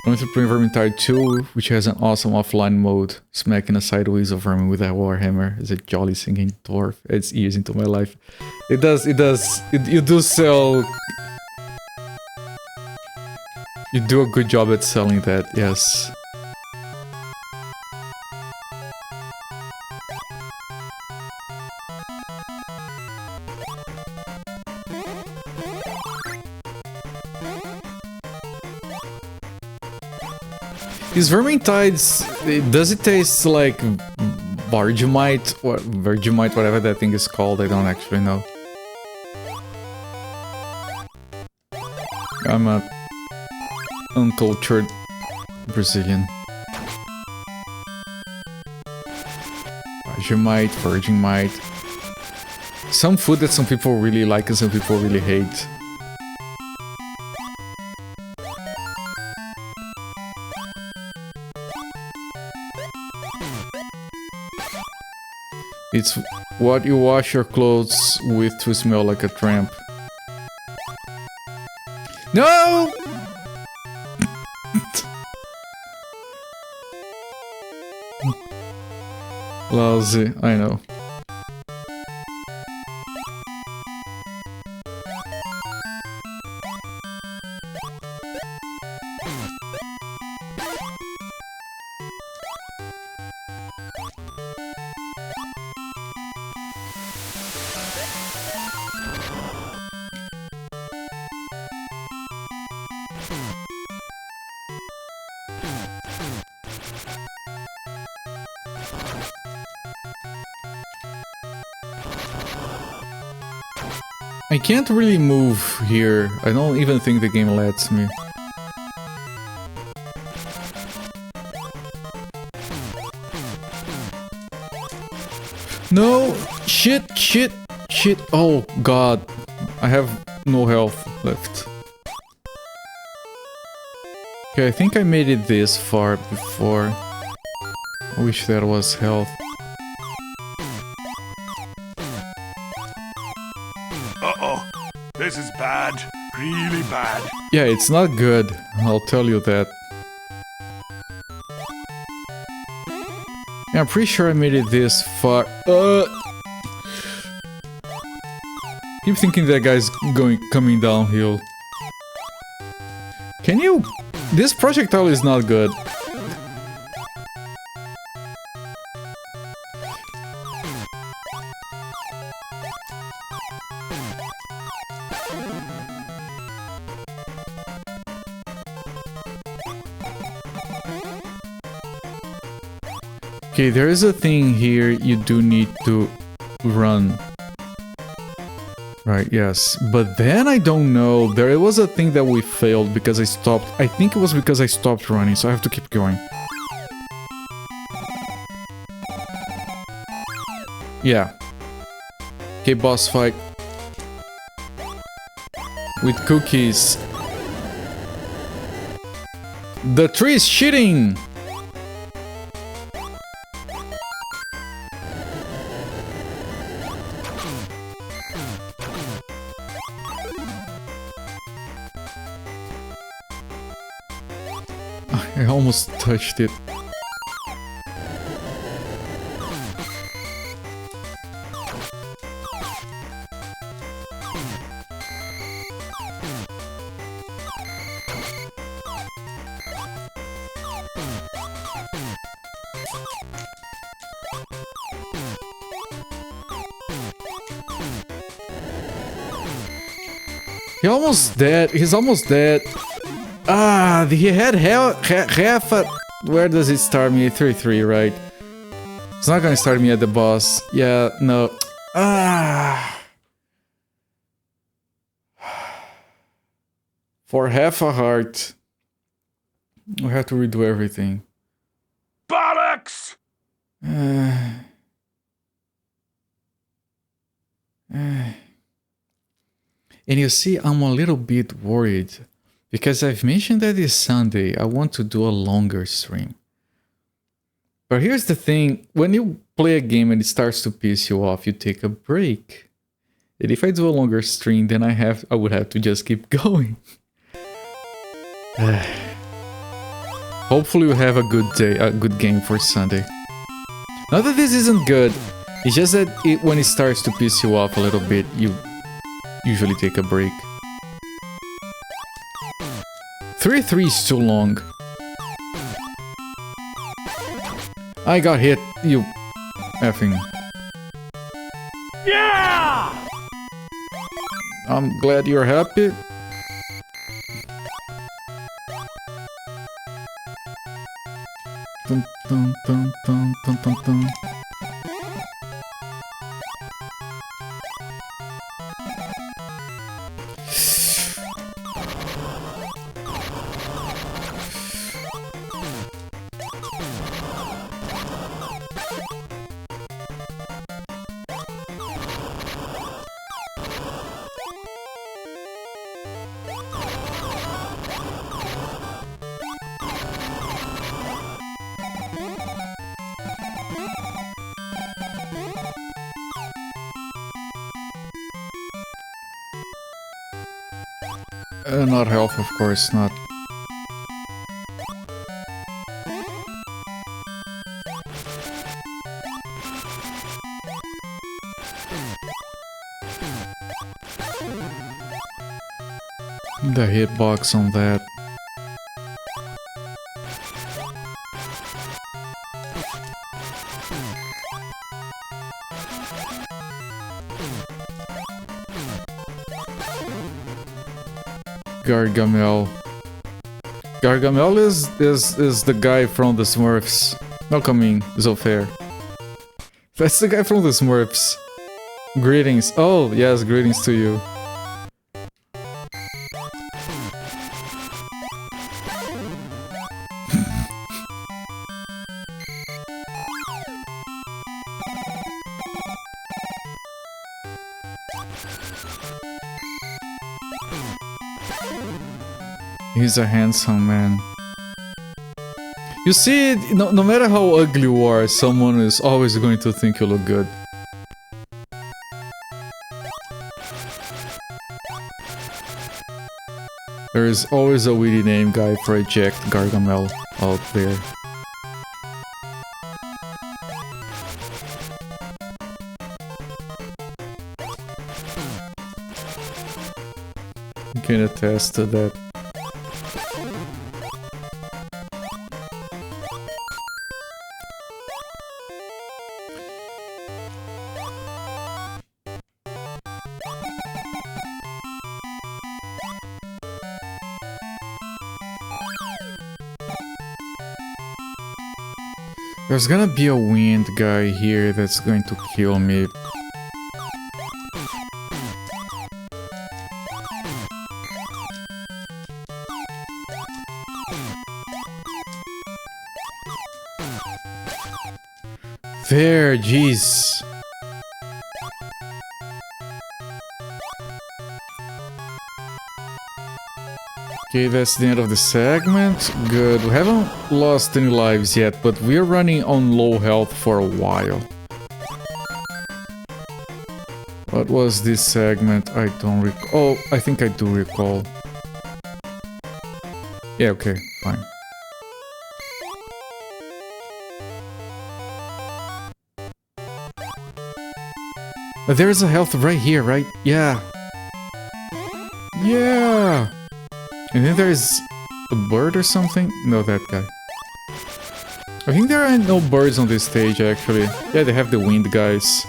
I'm going to play Vermintide 2, which has an awesome offline mode. Smacking a sideways of vermin with a warhammer is a jolly singing dwarf. It's years into my life. It does. You do sell... You do a good job at selling that, yes. These Vermintides, does it taste like Vargemite or Vergemite, whatever that thing is called? I don't actually know. I'm a uncultured Brazilian. Vargemite, Virginmite. Some food that some people really like and some people really hate. It's what you wash your clothes with to smell like a tramp. No! Lousy, I know. I can't really move here. I don't even think the game lets me. No! Shit! Shit! Shit! Oh god. I have no health left. Okay, I think I made it this far before. I wish there was health. Uh-oh. This is bad. Really bad. Yeah, it's not good. I'll tell you that. Yeah, I'm pretty sure I made it this far. Keep thinking that guy's coming downhill. Can you? This projectile is not good. Okay, there is a thing here you do need to run. Right, yes. But then I don't know. There was a thing that we failed because I stopped. I think it was because I stopped running, so I have to keep going. Yeah. Okay, boss fight. With cookies. The tree is shitting! I almost touched it. He's almost dead. He's almost dead. Ah, he had half a... Where does it start me? 3-3, right? It's not gonna start me at the boss. Yeah, no. Ah. For half a heart. We have to redo everything. Bollocks! And you see, I'm a little bit worried. Because I've mentioned that this Sunday I want to do a longer stream. But here's the thing, when you play a game and it starts to piss you off, you take a break. And if I do a longer stream, then I would have to just keep going. Hopefully we have a good day, a good game for Sunday. Not that this isn't good, it's just that when it starts to piss you off a little bit, you usually take a break. 3-3 is too long. I got hit, you effing. Yeah! I'm glad you're happy. Dun, dun, dun, dun, dun, dun, dun. Not health, of course, not. The hitbox on that. Gargamel. Gargamel is the guy from the Smurfs. No, coming, Zofair. That's the guy from the Smurfs. Greetings. Oh, yes, greetings to you. He's a handsome man. You see, no matter how ugly you are, someone is always going to think you look good. There is always a witty name guy for a jacked Gargamel out there. You can attest to that. There's gonna be a wind guy here that's going to kill me. There, jeez. Okay, that's the end of the segment. Good. We haven't lost any lives yet, but we're running on low health for a while. What was this segment? I don't recall. Oh, I think I do recall. Yeah, okay, fine. There's a health right here, right? Yeah. Yeah! And then there's a bird or something? No, that guy. I think there are no birds on this stage, actually. Yeah, they have the wind guys.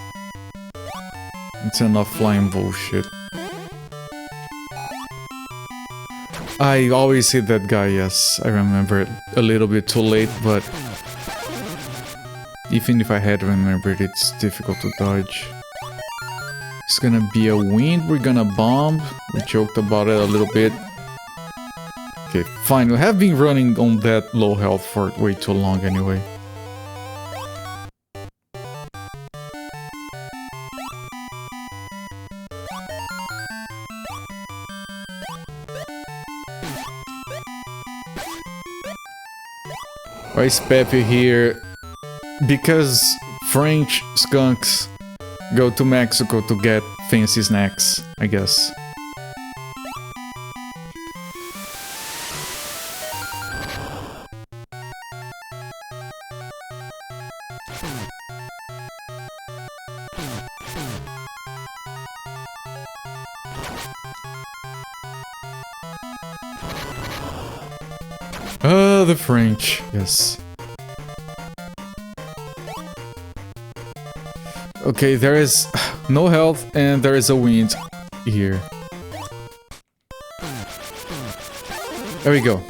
It's enough flying bullshit. I always hit that guy, yes. I remember it a little bit too late, but... even if I had remembered, it's difficult to dodge. It's gonna be a wind, we're gonna bomb. We joked about it a little bit. Okay, fine, we have been running on that low health for way too long anyway. Why is Pepe here? because French skunks go to Mexico to get fancy snacks, I guess. The French, yes. Okay, there is no health and there is a wind here. There we go.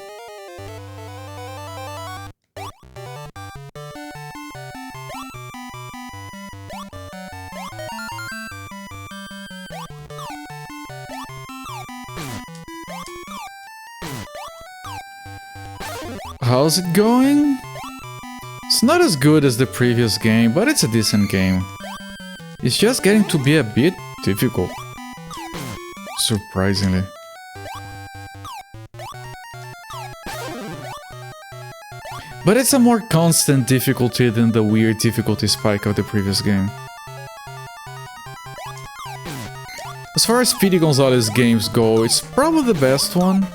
How's it going? It's not as good as the previous game, but it's a decent game. It's just getting to be a bit difficult. Surprisingly. But it's a more constant difficulty than the weird difficulty spike of the previous game. As far as Speedy Gonzales games go, it's probably the best one.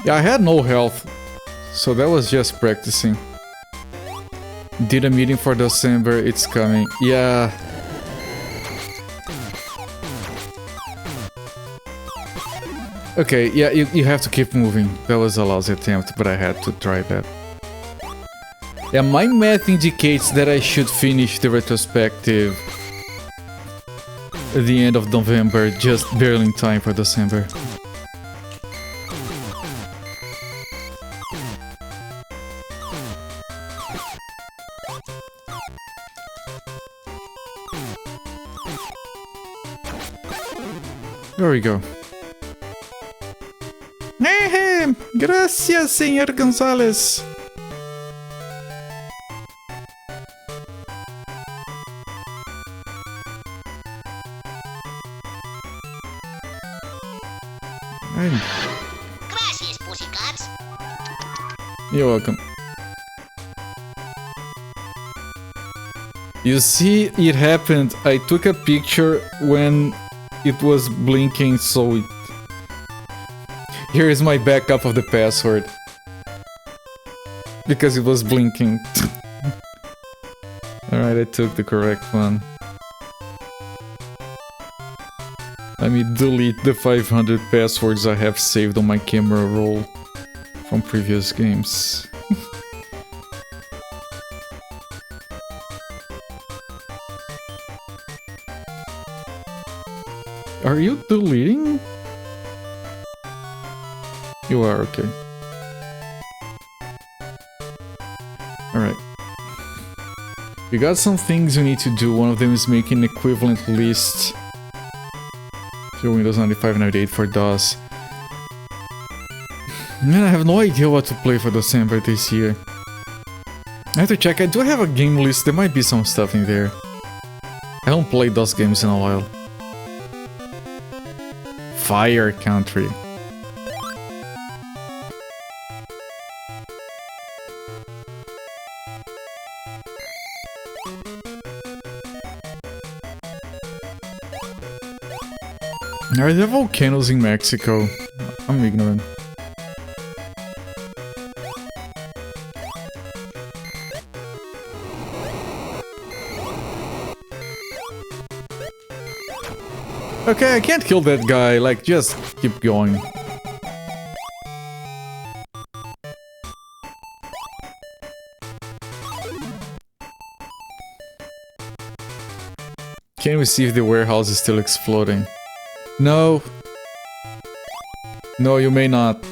Yeah, I had no health, so that was just practicing. Did a meeting for December, it's coming. Yeah. Okay, yeah, you have to keep moving. That was a lousy attempt, but I had to try that. Yeah, my math indicates that I should finish the retrospective at the end of November, just barely in time for December. There we go. Gracias, señor Gonzales. Gracias, pussycats. You're welcome. You see, it happened. I took a picture when it was blinking, so it... Here is my backup of the password. Because it was blinking. Alright, I took the correct one. Let me delete the 500 passwords I have saved on my camera roll from previous games. Are you deleting? You are, okay. Alright. You got some things you need to do. One of them is make an equivalent list to Windows 95 and 98 for DOS. Man, I have no idea what to play for December this year. I have to check. I do have a game list. There might be some stuff in there. I don't play DOS games in a while. Fire Country. Are there volcanoes in Mexico? I'm ignorant. Okay, I can't kill that guy, like, just keep going. Can we see if the warehouse is still exploding? No. No, you may not.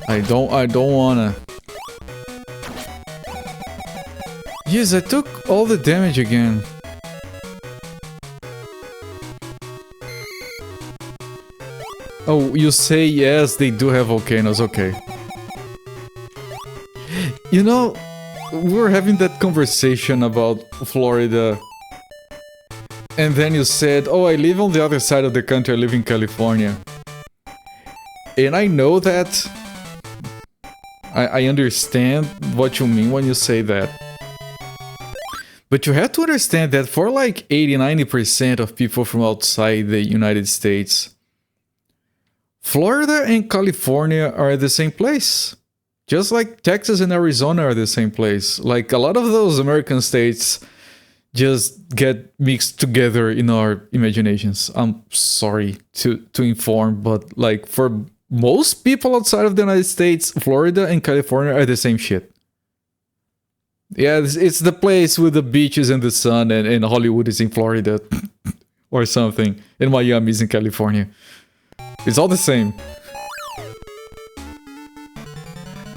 I don't wanna. Yes, I took all the damage again. Oh, you say yes, they do have volcanoes, okay. You know, we were having that conversation about Florida. And then you said, oh, I live on the other side of the country, I live in California. And I know that. I understand what you mean when you say that. But you have to understand that for like 80-90% of people from outside the United States, Florida and California are the same place. Just like Texas and Arizona are the same place. Like a lot of those American states just get mixed together in our imaginations. I'm sorry to inform, but like for most people outside of the United States, Florida and California are the same shit. Yeah, it's the place with the beaches and the sun, and Hollywood is in Florida or something, and Miami is in California. It's all the same.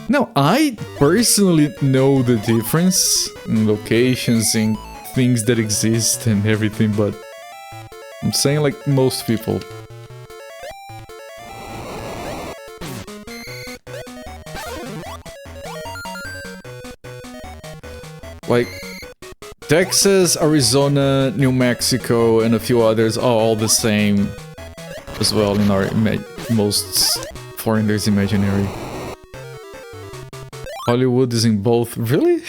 Now, I personally know the difference in locations and things that exist and everything, but I'm saying like most people. Like, Texas, Arizona, New Mexico, and a few others are all the same as well in our most foreigners' imaginary. Hollywood is in both. Really?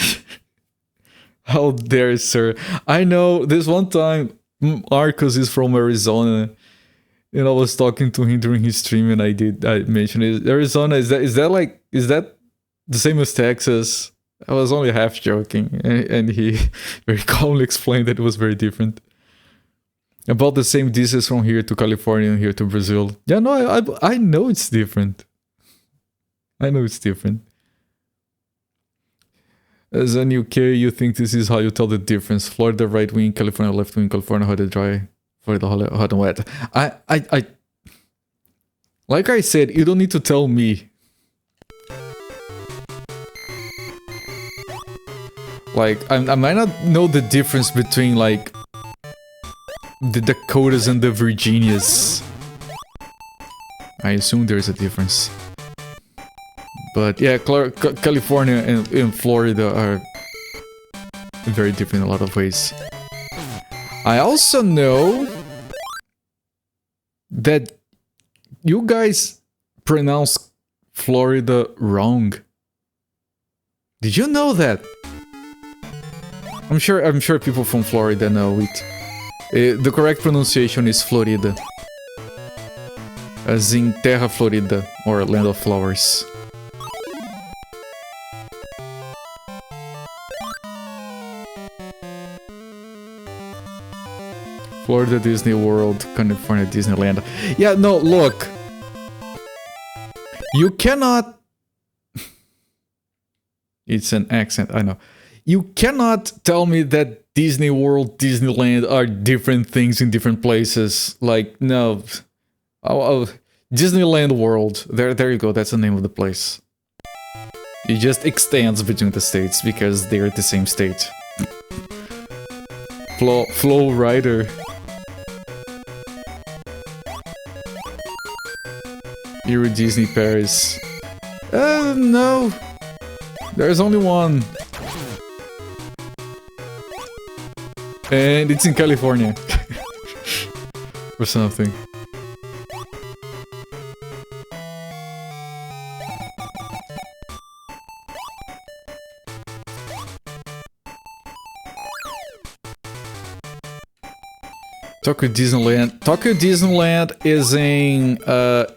How dare, sir? I know, this one time, Marcus is from Arizona, and I was talking to him during his stream, and I mentioned it. Arizona, is that the same as Texas? I was only half joking, and he very calmly explained that it was very different. About the same distance from here to California and here to Brazil. Yeah, no, I know it's different. I know it's different. As an UK, you think this is how you tell the difference. Florida right wing, California left wing, California hot and dry, Florida hot and wet. I like I said, you don't need to tell me. Like, I might not know the difference between, like, the Dakotas and the Virginias. I assume there's a difference. But yeah, California and Florida are very different in a lot of ways. I also know that you guys pronounce Florida wrong. Did you know that? I'm sure people from Florida know it. The correct pronunciation is Florida. As in Terra Florida, or Land of Flowers. Florida Disney World, California Disneyland. Yeah, no, look. You cannot... It's an accent, I know. You cannot tell me that Disney World, Disneyland are different things in different places. Like, no. Oh, Disneyland World. There you go, that's the name of the place. It just extends between the states because they're the same state. Flow Rider. Euro Disney Paris. No. There's only one. And it's in California. Or something. Tokyo Disneyland. Tokyo Disneyland is in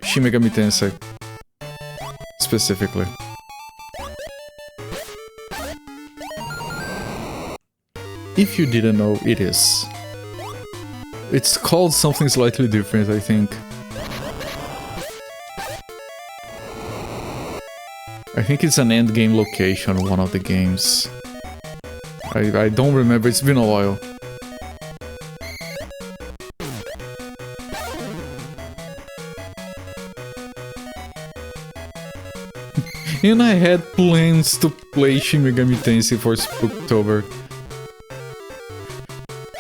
Shin Megami Tensei. Specifically. If you didn't know, it is. It's called something slightly different, I think. I think it's an endgame location, one of the games. I don't remember, it's been a while. And I had plans to play Shin Megami Tensei for Spooktober.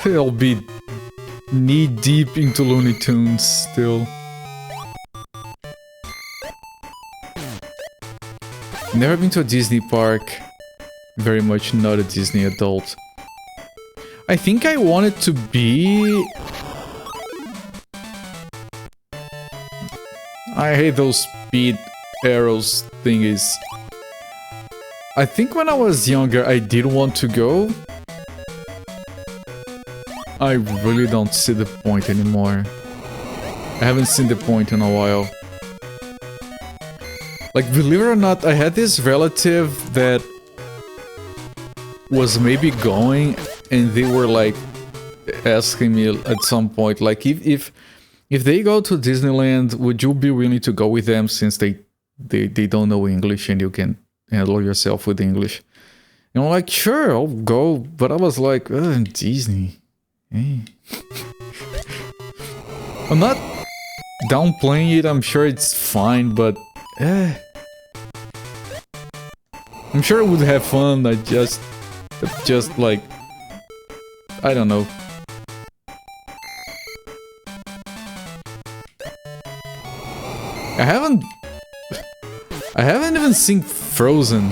I'll be knee-deep into Looney Tunes still. Never been to a Disney park. Very much not a Disney adult. I think I wanted to be... I hate those speed arrows thingies. I think when I was younger I did want to go. I really don't see the point anymore. I haven't seen the point in a while. Like, believe it or not, I had this relative that was maybe going, and they were like asking me at some point, like, if they go to Disneyland, would you be willing to go with them, since they don't know English and you can handle yourself with English? And I'm like, sure, I'll go. But I was like, Disney. Hey. I'm not downplaying it, I'm sure it's fine, but I'm sure I would have fun. I just like, I don't know. I haven't even seen Frozen,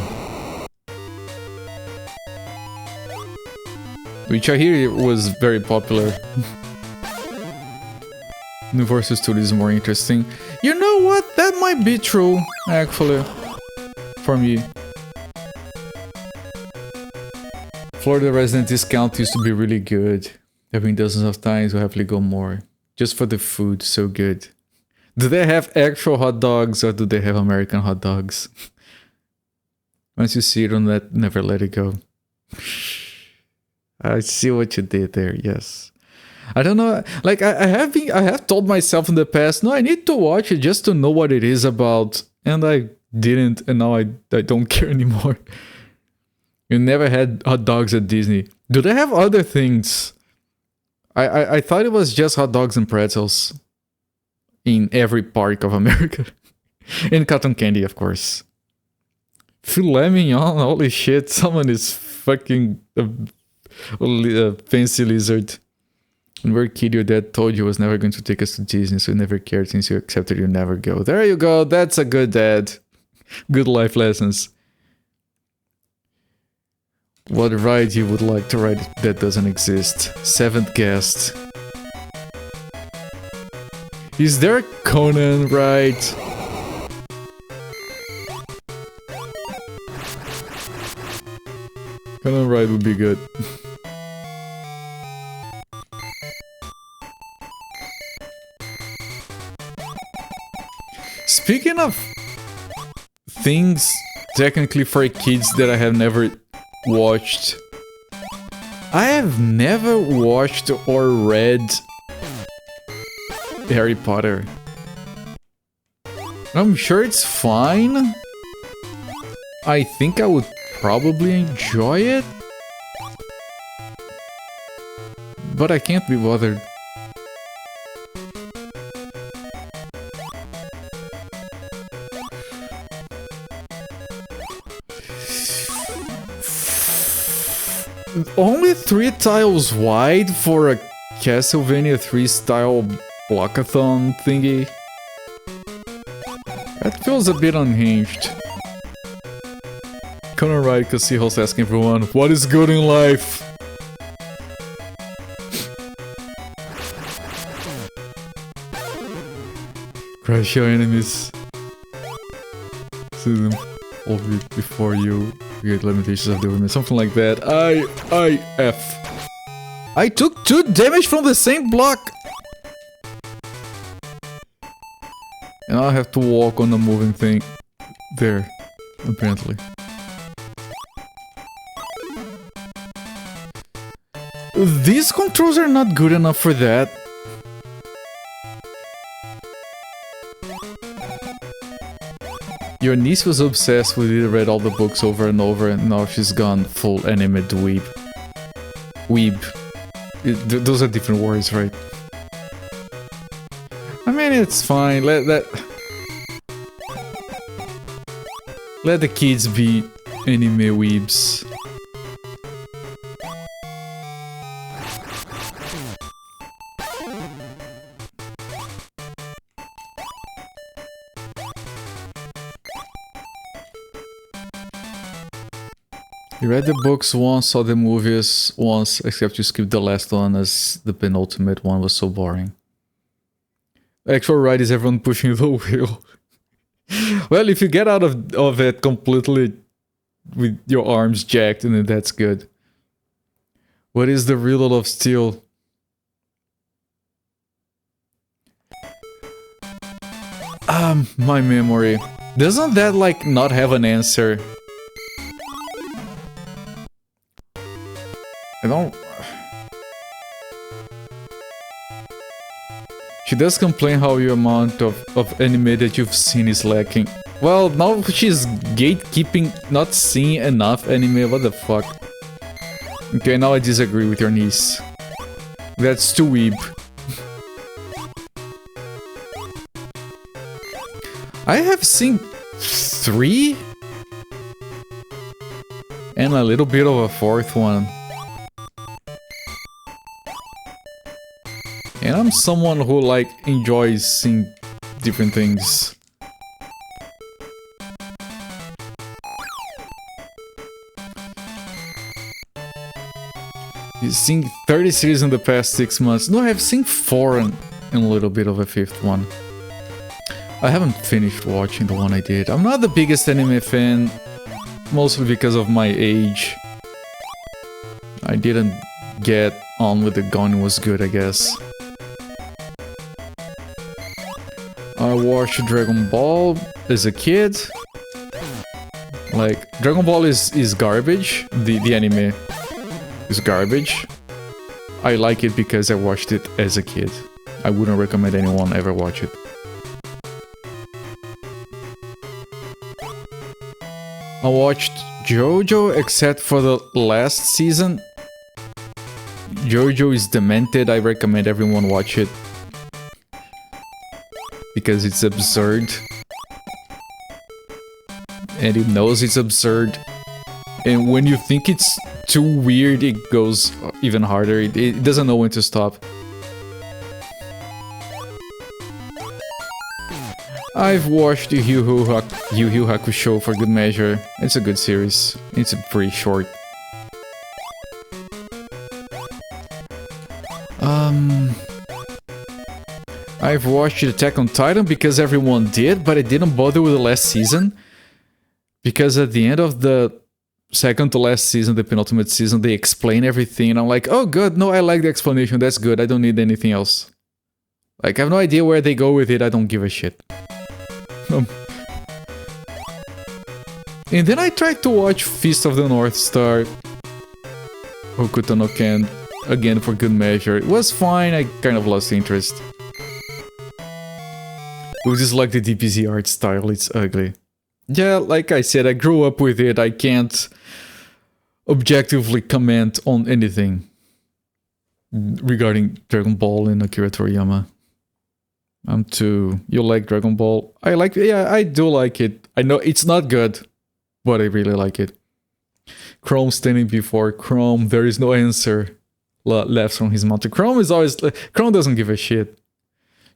which I hear was very popular. Universal Studios is more interesting. You know what? That might be true, actually, for me. Florida resident discount used to be really good. I've been dozens of times, we'll happily go more. Just for the food, so good. Do they have actual hot dogs or do they have American hot dogs? Once you see it on that, never let it go. I see what you did there, yes. I don't know, like I have told myself in the past, no, I need to watch it just to know what it is about. And I didn't, and now I don't care anymore. You never had hot dogs at Disney. Do they have other things? I thought it was just hot dogs and pretzels in every park of America. And cotton candy, of course. Filet mignon, holy shit, someone is fucking a fancy lizard. When we were a kid, your dad told you was never going to take us to Disney, so you never cared since you accepted you never go. There you go, that's a good dad. Good life lessons. What ride you would like to ride that doesn't exist? Seventh guest. Is there a Conan ride? Conan ride would be good. Speaking of things technically for kids that I have never watched, I have never watched or read Harry Potter. I'm sure it's fine. I think I would probably enjoy it, but I can't be bothered. Only 3 tiles wide for a Castlevania 3 style blockathon thingy? That feels a bit unhinged. Conan ride because Seahawks asking everyone, what is good in life? Crush your enemies. See them all before you. Weird limitations of the women, something like that. I took 2 damage from the same block! And I have to walk on the moving thing. There, apparently. These controls are not good enough for that. Your niece was obsessed with it, read all the books over and over, and now she's gone full anime dweeb. Weeb. Those are different words, right? Let the kids be anime weebs. You read the books once, saw the movies once, except you skipped the last one as the penultimate one was so boring. Actual right is everyone pushing the wheel. Well, if you get out of it completely with your arms jacked, then that's good. What is the riddle of steel? My memory. Doesn't that like not have an answer? I don't... She does complain how your amount of anime that you've seen is lacking. Well, now she's gatekeeping not seeing enough anime, what the fuck? Okay, now I disagree with your niece. That's too weeb. I have seen 3? And a little bit of a 4th one. And I'm someone who like enjoys seeing different things. You've seen 30 series in the past 6 months. No, I've seen 4 and a little bit of a 5th one. I haven't finished watching the one I did. I'm not the biggest anime fan, mostly because of my age. I didn't get on with the gun was good, I guess. I watched Dragon Ball as a kid. Like, Dragon Ball is garbage. The anime is garbage. I like it because I watched it as a kid. I wouldn't recommend anyone ever watch it. I watched JoJo except for the last season. JoJo is demented. I recommend everyone watch it. Because it's absurd. And it knows it's absurd. And when you think it's too weird, it goes even harder. It doesn't know when to stop. I've watched Yu Yu Hakusho for good measure. It's a good series. It's pretty short. I've watched Attack on Titan because everyone did, but I didn't bother with the last season. Because at the end of the second to last season, the penultimate season, they explain everything, and I'm like, oh good, no, I like the explanation, that's good, I don't need anything else. Like, I have no idea where they go with it, I don't give a shit. And then I tried to watch Feast of the North Star, Hokuto no Ken, again for good measure. It was fine, I kind of lost interest. It was just like the DPZ art style, it's ugly. Yeah, like I said, I grew up with it, I can't objectively comment on anything regarding Dragon Ball and Akira Toriyama. I'm too... You like Dragon Ball? I like... Yeah, I do like it. I know it's not good, but I really like it. Chrome standing before Chrome, there is no answer left from his mouth. Chrome is always... Chrome doesn't give a shit.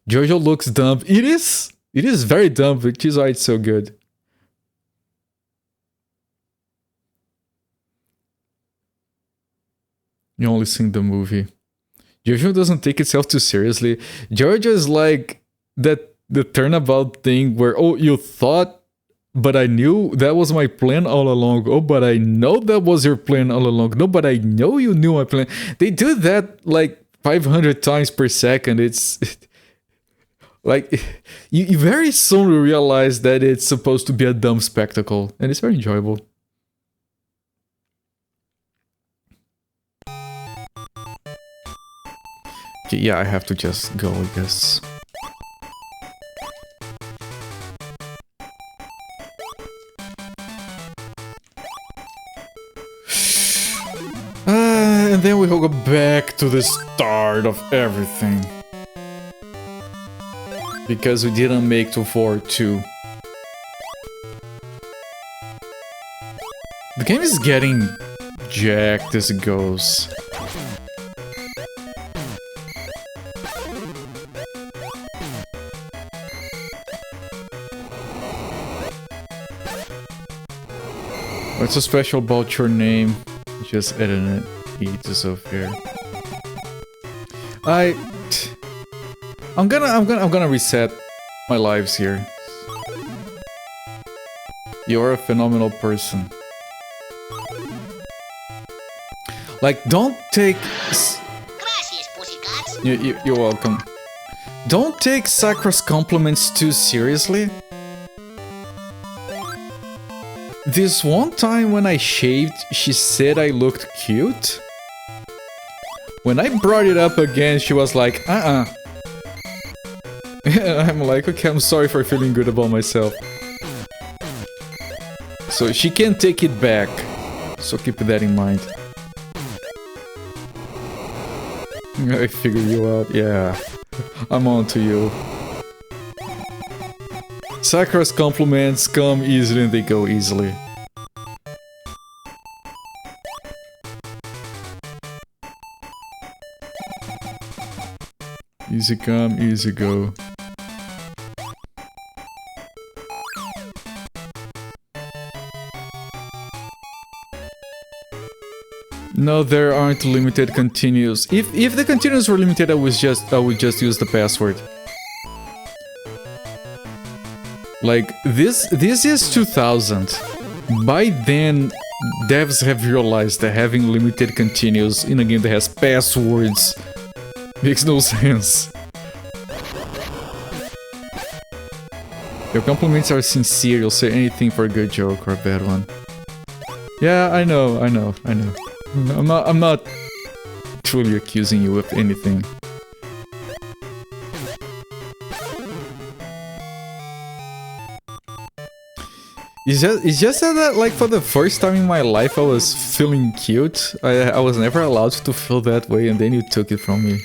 JoJo looks dumb. It is! It is very dumb, which is why it's so good. You only seen the movie. JoJo doesn't take itself too seriously. JoJo is like the turnabout thing where, oh, you thought, but I knew that was my plan all along. Oh, but I know that was your plan all along. No, but I know you knew my plan. They do that like 500 times per second. It's like you very soon realize that it's supposed to be a dumb spectacle, and it's very enjoyable. Yeah, I have to just go, I guess. And then we will go back to the start of everything. Because we didn't make to 4-2. The game is getting jacked as it goes. What's so special about your name? Just adding it. It's so fair. I'm gonna reset my lives here. You're a phenomenal person. Like, don't take... Gracias, pussycats. You're welcome. Don't take Sakura's compliments too seriously. This one time when I shaved, she said I looked cute. When I brought it up again, she was like, And I'm like, okay, I'm sorry for feeling good about myself. So she can't take it back. So keep that in mind. I figured you out, yeah. I'm on to you. Sakura's compliments come easily and they go easily. Easy come, easy go. No, there aren't limited continues. If the continues were limited, I would just use the password. Like this is 2000. By then, devs have realized that having limited continues in a game that has passwords makes no sense. Your compliments are sincere. You'll say anything for a good joke or a bad one. Yeah, I know. I'm not truly accusing you of anything. It's just that, like, for the first time in my life I was feeling cute. I was never allowed to feel that way, and then you took it from me.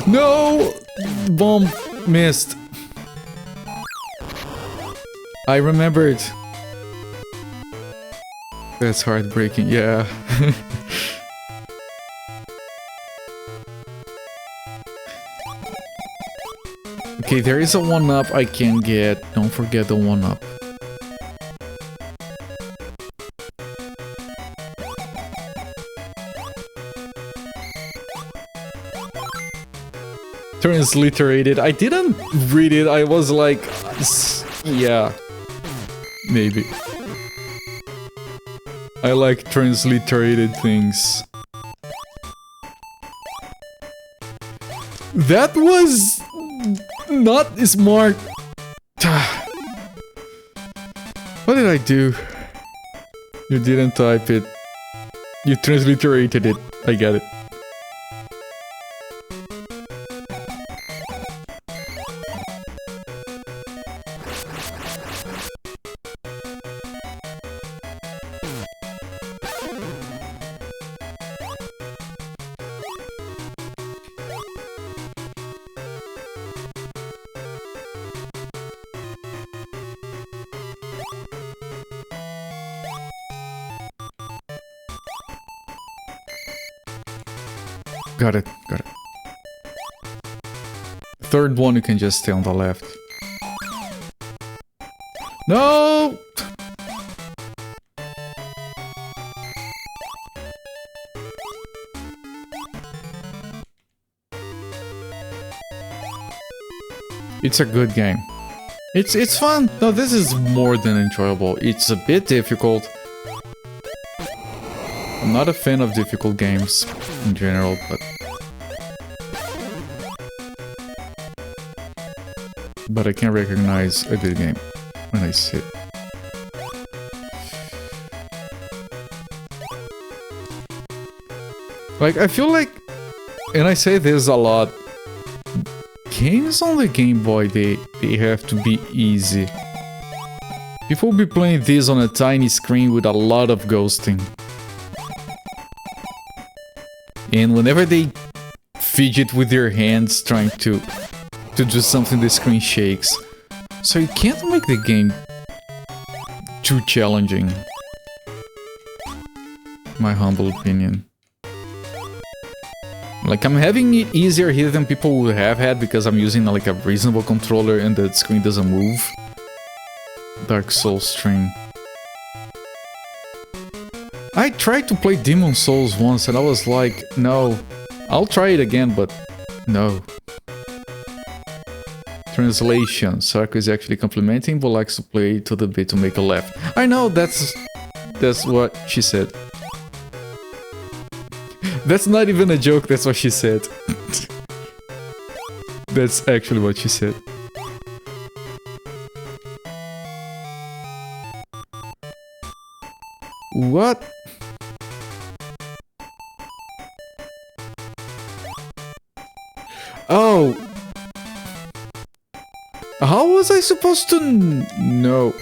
No! Bomb missed. I remembered. That's heartbreaking, yeah. Okay, there is a 1-up I can get. Don't forget the 1-up. Transliterated. I didn't read it. I was like, yeah, maybe. I like transliterated things. That was not smart. What did I do? You didn't type it. You transliterated it. I got it. Got it. Third one, you can just stay on the left. No! It's a good game. It's fun. No, this is more than enjoyable. It's a bit difficult. I'm not a fan of difficult games in general, but I can recognize a good game when I see it. Like, I feel like, and I say this a lot, games on the Game Boy, they have to be easy. People be playing this on a tiny screen with a lot of ghosting. And whenever they fidget with their hands trying to to do something the screen shakes. So you can't make the game too challenging. My humble opinion. Like, I'm having it easier here than people would have had because I'm using like a reasonable controller and the screen doesn't move. Dark Souls stream. I tried to play Demon Souls once and I was like, no. I'll try it again, but no. Translation. Sarko is actually complimenting, but likes to play to the bit to make a laugh. I know, that's what she said. That's not even a joke, that's what she said. That's actually what she said. What? Oh! How was I supposed to know?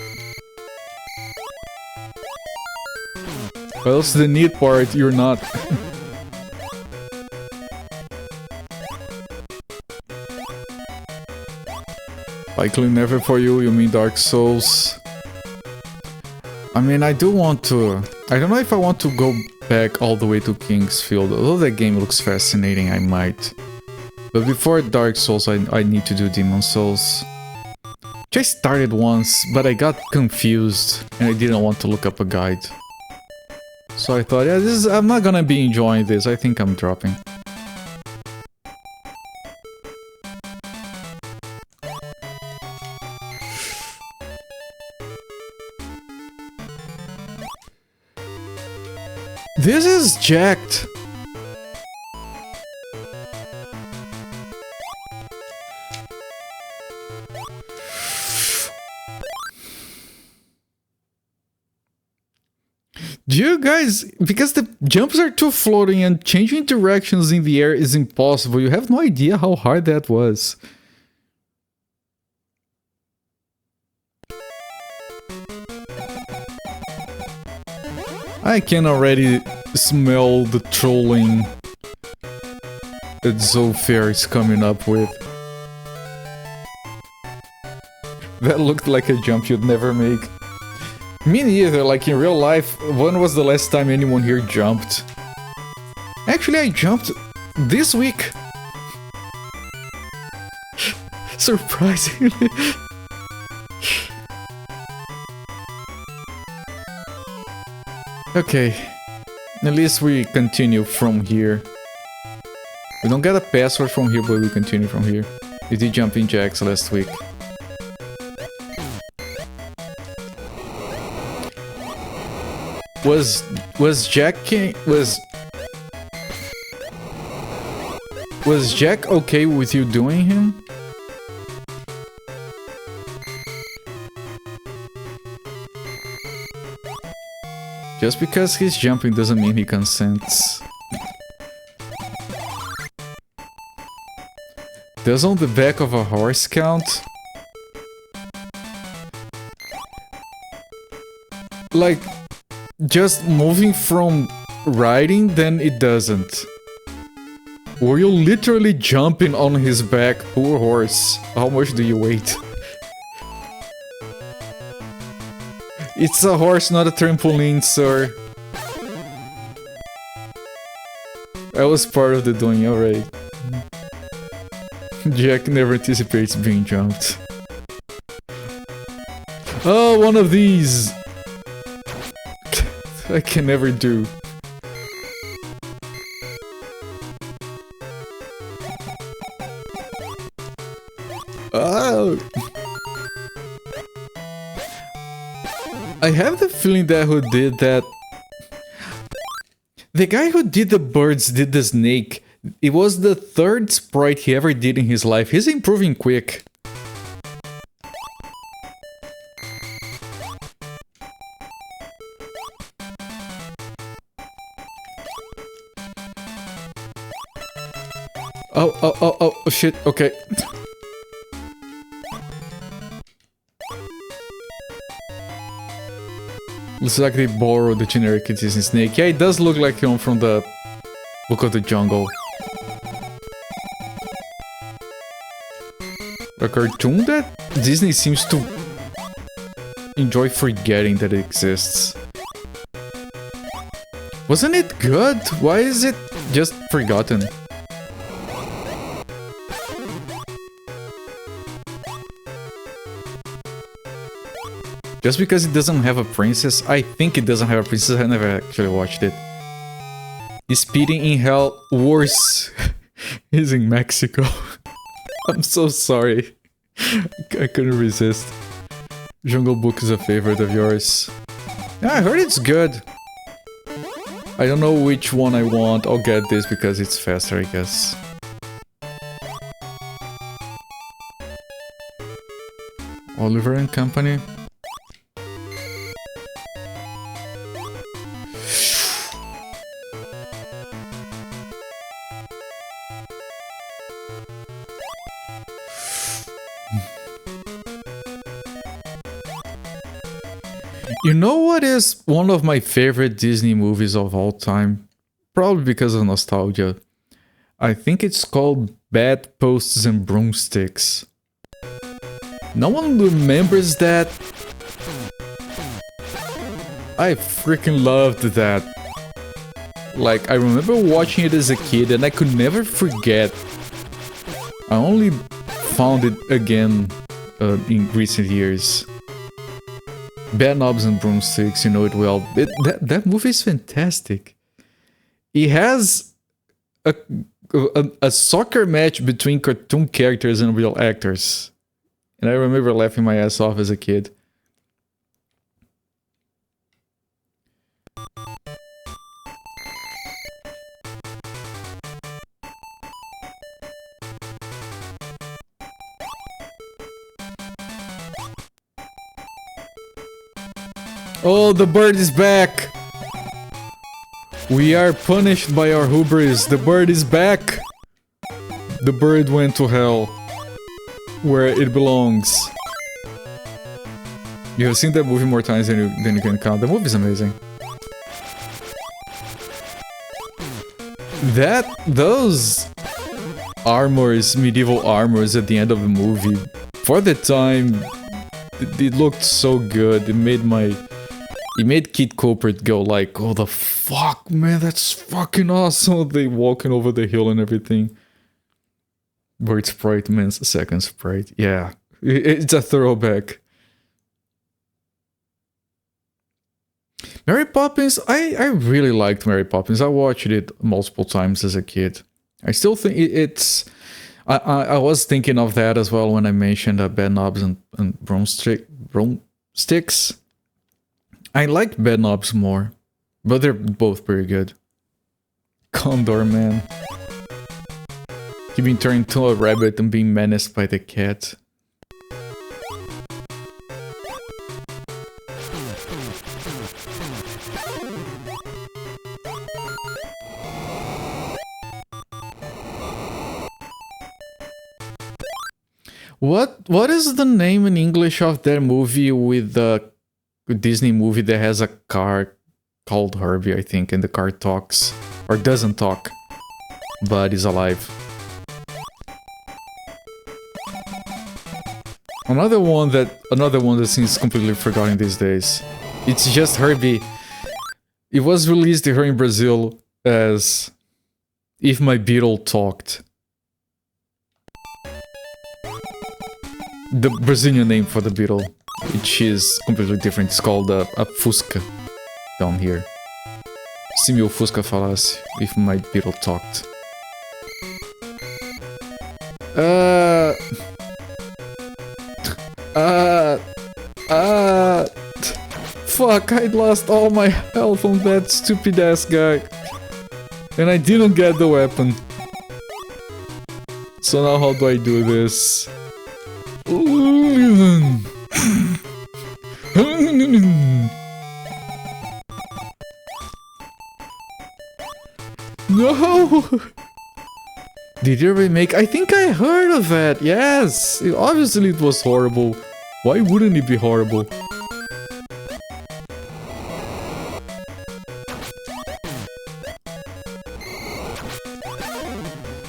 Well, it's the neat part, you're not. Likely never for you, you mean Dark Souls? I mean, I do want to... I don't know if I want to go back all the way to Kingsfield. Although that game looks fascinating, I might. But before Dark Souls, I need to do Demon Souls. Which I started once, but I got confused and I didn't want to look up a guide. So I thought, yeah, I'm not gonna be enjoying this, I think I'm dropping. This is jacked! Do you guys... Because the jumps are too floating and changing directions in the air is impossible, you have no idea how hard that was. I can already smell the trolling that Zofair is coming up with. That looked like a jump you'd never make. Me neither, like in real life, when was the last time anyone here jumped? Actually, I jumped this week. Surprisingly. Okay, at least we continue from here. We don't get a password from here, but we continue from here. We did jumping jacks last week. Was Jack okay with you doing him? Just because he's jumping doesn't mean he consents. Does on the back of a horse count? Like, just moving from riding, then it doesn't. Were you literally jumping on his back? Poor horse. How much do you weigh? It's a horse, not a trampoline, sir. I was part of the doing, alright. Jack never anticipates being jumped. Oh, one of these! I can never do. Oh! I have the feeling that who did that... The guy who did the birds did the snake. It was the third sprite he ever did in his life. He's improving quick. Oh, shit, okay. Looks like they borrowed the generic Disney snake. Yeah, it does look like him from the Book of the Jungle. A cartoon that Disney seems to enjoy forgetting that it exists. Wasn't it good? Why is it just forgotten? Just because it doesn't have a princess? I think it doesn't have a princess, I never actually watched it. Is Speedy in Hell worse? He's in Mexico. I'm so sorry. I couldn't resist. Jungle Book is a favorite of yours. Yeah, I heard it's good. I don't know which one I want. I'll get this because it's faster, I guess. Oliver and Company. You know what is one of my favorite Disney movies of all time? Probably because of nostalgia. I think it's called Bedposts and Broomsticks. No one remembers that? I freaking loved that. Like, I remember watching it as a kid and I could never forget. I only found it again in recent years. Bedknobs and Broomsticks, you know it well. That movie is fantastic. It has a soccer match between cartoon characters and real actors. And I remember laughing my ass off as a kid. Oh, the bird is back! We are punished by our hubris. The bird is back! The bird went to hell, where it belongs. You have seen that movie more times than you can count. The movie's amazing. Those armors, medieval armors at the end of the movie, for the time, it looked so good. It made Kid Culprit go like, oh the fuck, man, that's fucking awesome. They walking over the hill and everything. Bird sprite, man's second sprite. Yeah, it's a throwback. Mary Poppins, I really liked Mary Poppins. I watched it multiple times as a kid. I still think it's... I was thinking of that as well when I mentioned Bedknobs and Broomsticks. I liked Bedknobs more, but they're both pretty good. Condor Man. He been turned into a rabbit and being menaced by the cat. What is the name in English of that movie with the Disney movie that has a car called Herbie, I think, and the car talks or doesn't talk, but is alive? Another one that seems completely forgotten these days. It's just Herbie. It was released here in Brazil as If My Beetle Talked. The Brazilian name for the beetle, which is completely different. It's called a Fusca down here. Se meu Fusca falasse, if my beetle talked. Fuck, I lost all my health on that stupid ass guy. And I didn't get the weapon. So now how do I do this? No! Did you remake? I think I heard of that, yes! Obviously it was horrible. Why wouldn't it be horrible?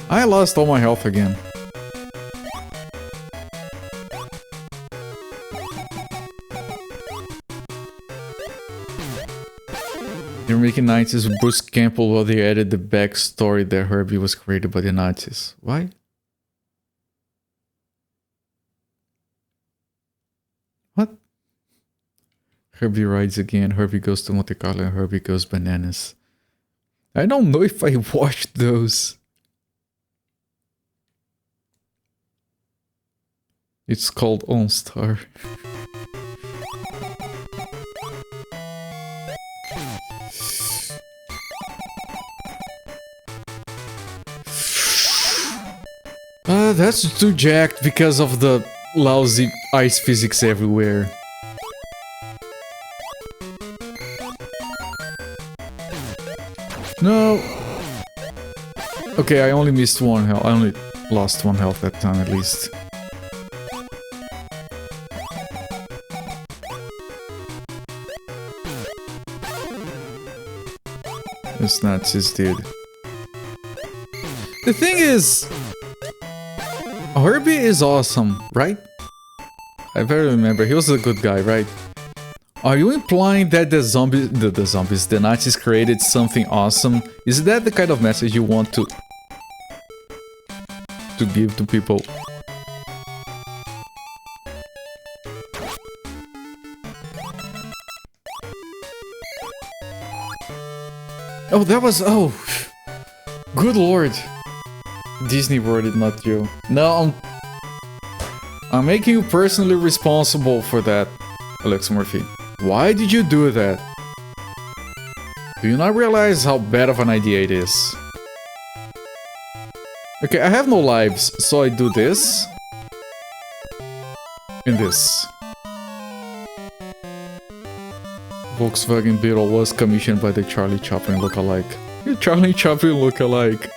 I lost all my health again. They're making Nazis with Bruce Campbell while they added the backstory that Herbie was created by the Nazis. Why? What? Herbie rides again, Herbie goes to Monte Carlo, and Herbie goes bananas. I don't know if I watched those. It's called OnStar. That's too jacked because of the lousy ice physics everywhere. No. Okay, I only missed one health. I only lost one health that time at least. This Nazis did. The thing is, Herbie is awesome, right? I barely remember. He was a good guy, right? Are you implying that the Nazis created something awesome? Is that the kind of message you want to give to people? Oh, that was... Oh! Good lord! Disney worded, not you. No, I'm making you personally responsible for that, Alex Murphy. Why did you do that? Do you not realize how bad of an idea it is? Okay, I have no lives, so I do this. And this. Volkswagen Beetle was commissioned by the Charlie Chaplin lookalike. Charlie Chaplin lookalike.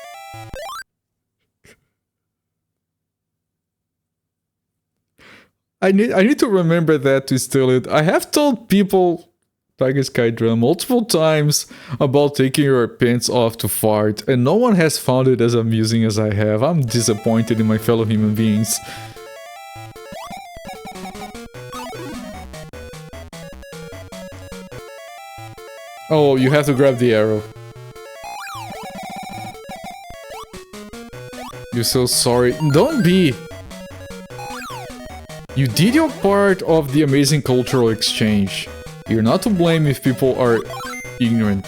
I need to remember that to steal it. I have told people, Tiger Sky Drum, multiple times about taking your pants off to fart, and no one has found it as amusing as I have. I'm disappointed in my fellow human beings. Oh, you have to grab the arrow. You're so sorry. Don't be! You did your part of the amazing cultural exchange. You're not to blame if people are ignorant.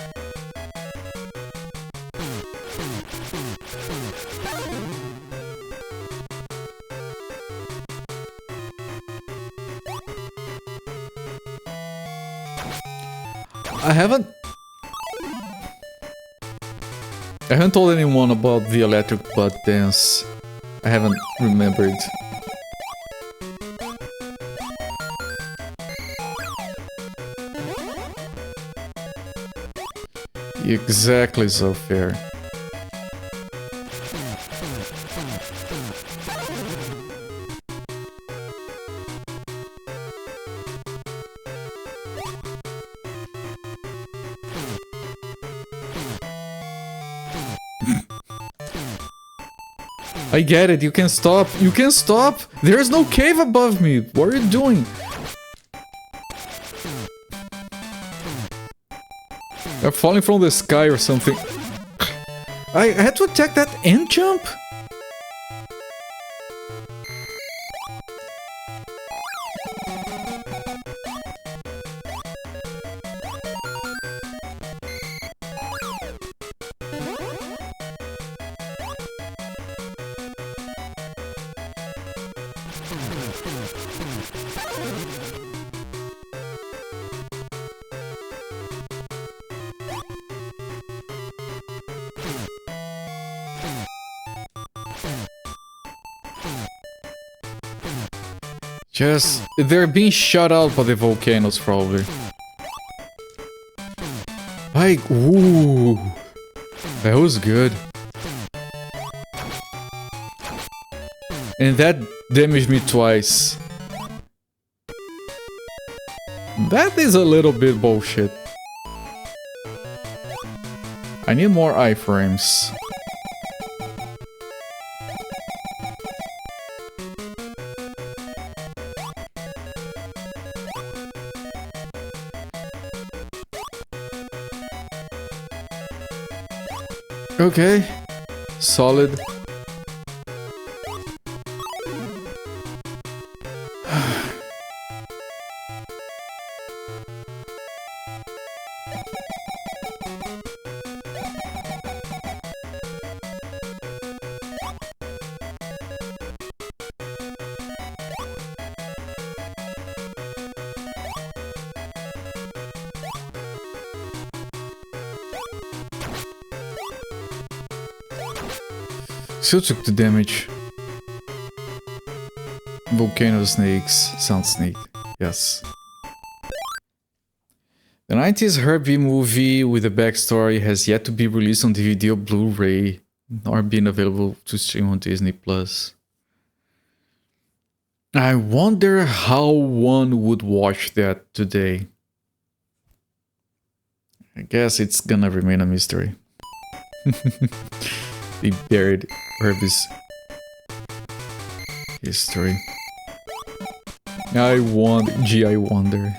I haven't told anyone about the electric butt dance. I haven't remembered. Exactly, so fair. I get it, you can stop. You can stop! There is no cave above me! What are you doing? They're falling from the sky or something. I had to attack that end jump? Just... they're being shut out by the volcanoes, probably. Like, ooh... that was good. And that damaged me twice. That is a little bit bullshit. I need more iframes. Okay. Solid. Still took the damage. Volcano snakes. Sound snake. Yes. The 90s Herbie movie with a backstory has yet to be released on DVD or Blu-ray, nor been available to stream on Disney+. I wonder how one would watch that today. I guess it's gonna remain a mystery. They buried Herbie's history. I wonder.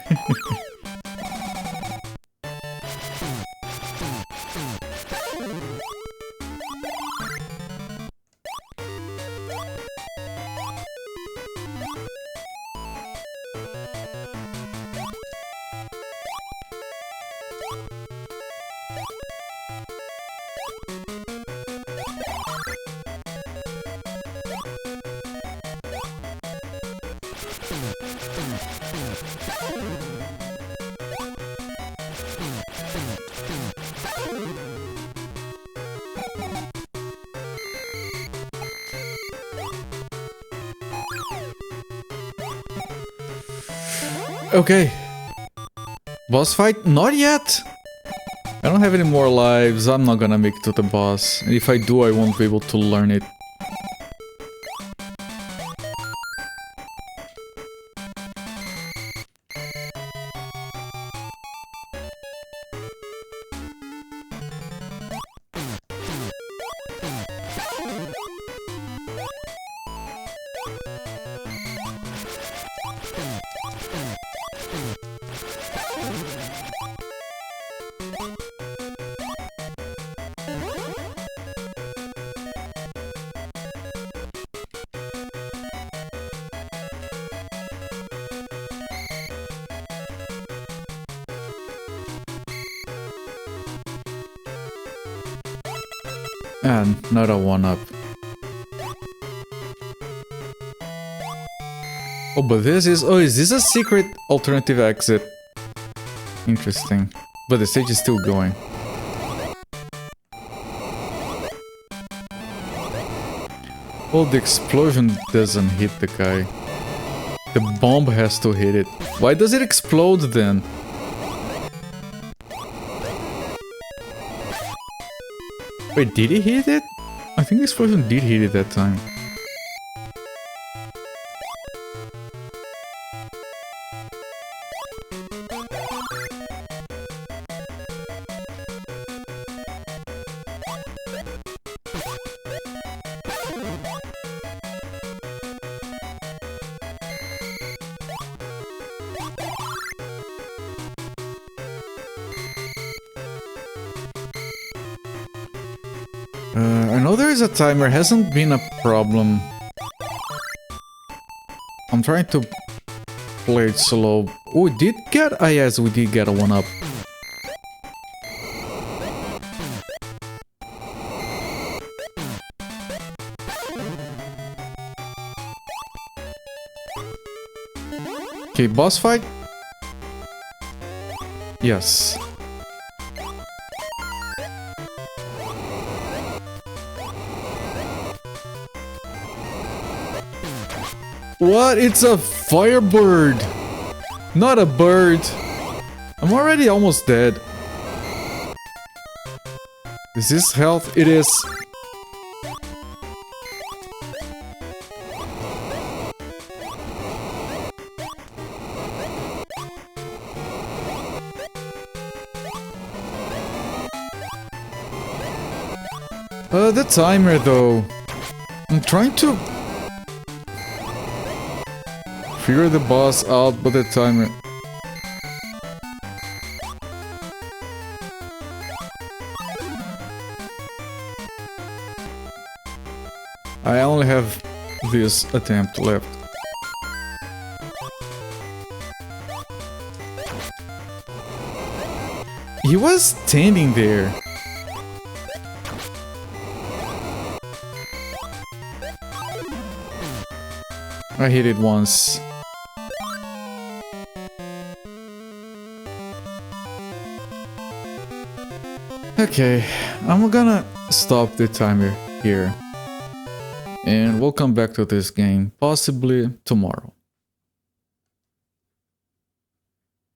Okay. Boss fight? Not yet! I don't have any more lives, I'm not gonna make it to the boss. And if I do, I won't be able to learn it. And another one up. Oh, but this is... Oh, is this a secret alternative exit? Interesting. But the stage is still going. Oh, the explosion doesn't hit the guy. The bomb has to hit it. Why does it explode then? Wait, did he hit it? I think the explosion did hit it that time. I know there is a timer, hasn't been a problem. I'm trying to play it slow. Oh, we did get... Ah, yes, we did get a 1-up. Okay, boss fight? Yes. What? It's a firebird! Not a bird! I'm already almost dead. Is this health? It is. The timer though. I'm trying to figure the boss out, but the timer... I only have this attempt left. He was standing there. I hit it once. Okay, I'm gonna stop the timer here. And we'll come back to this game possibly tomorrow.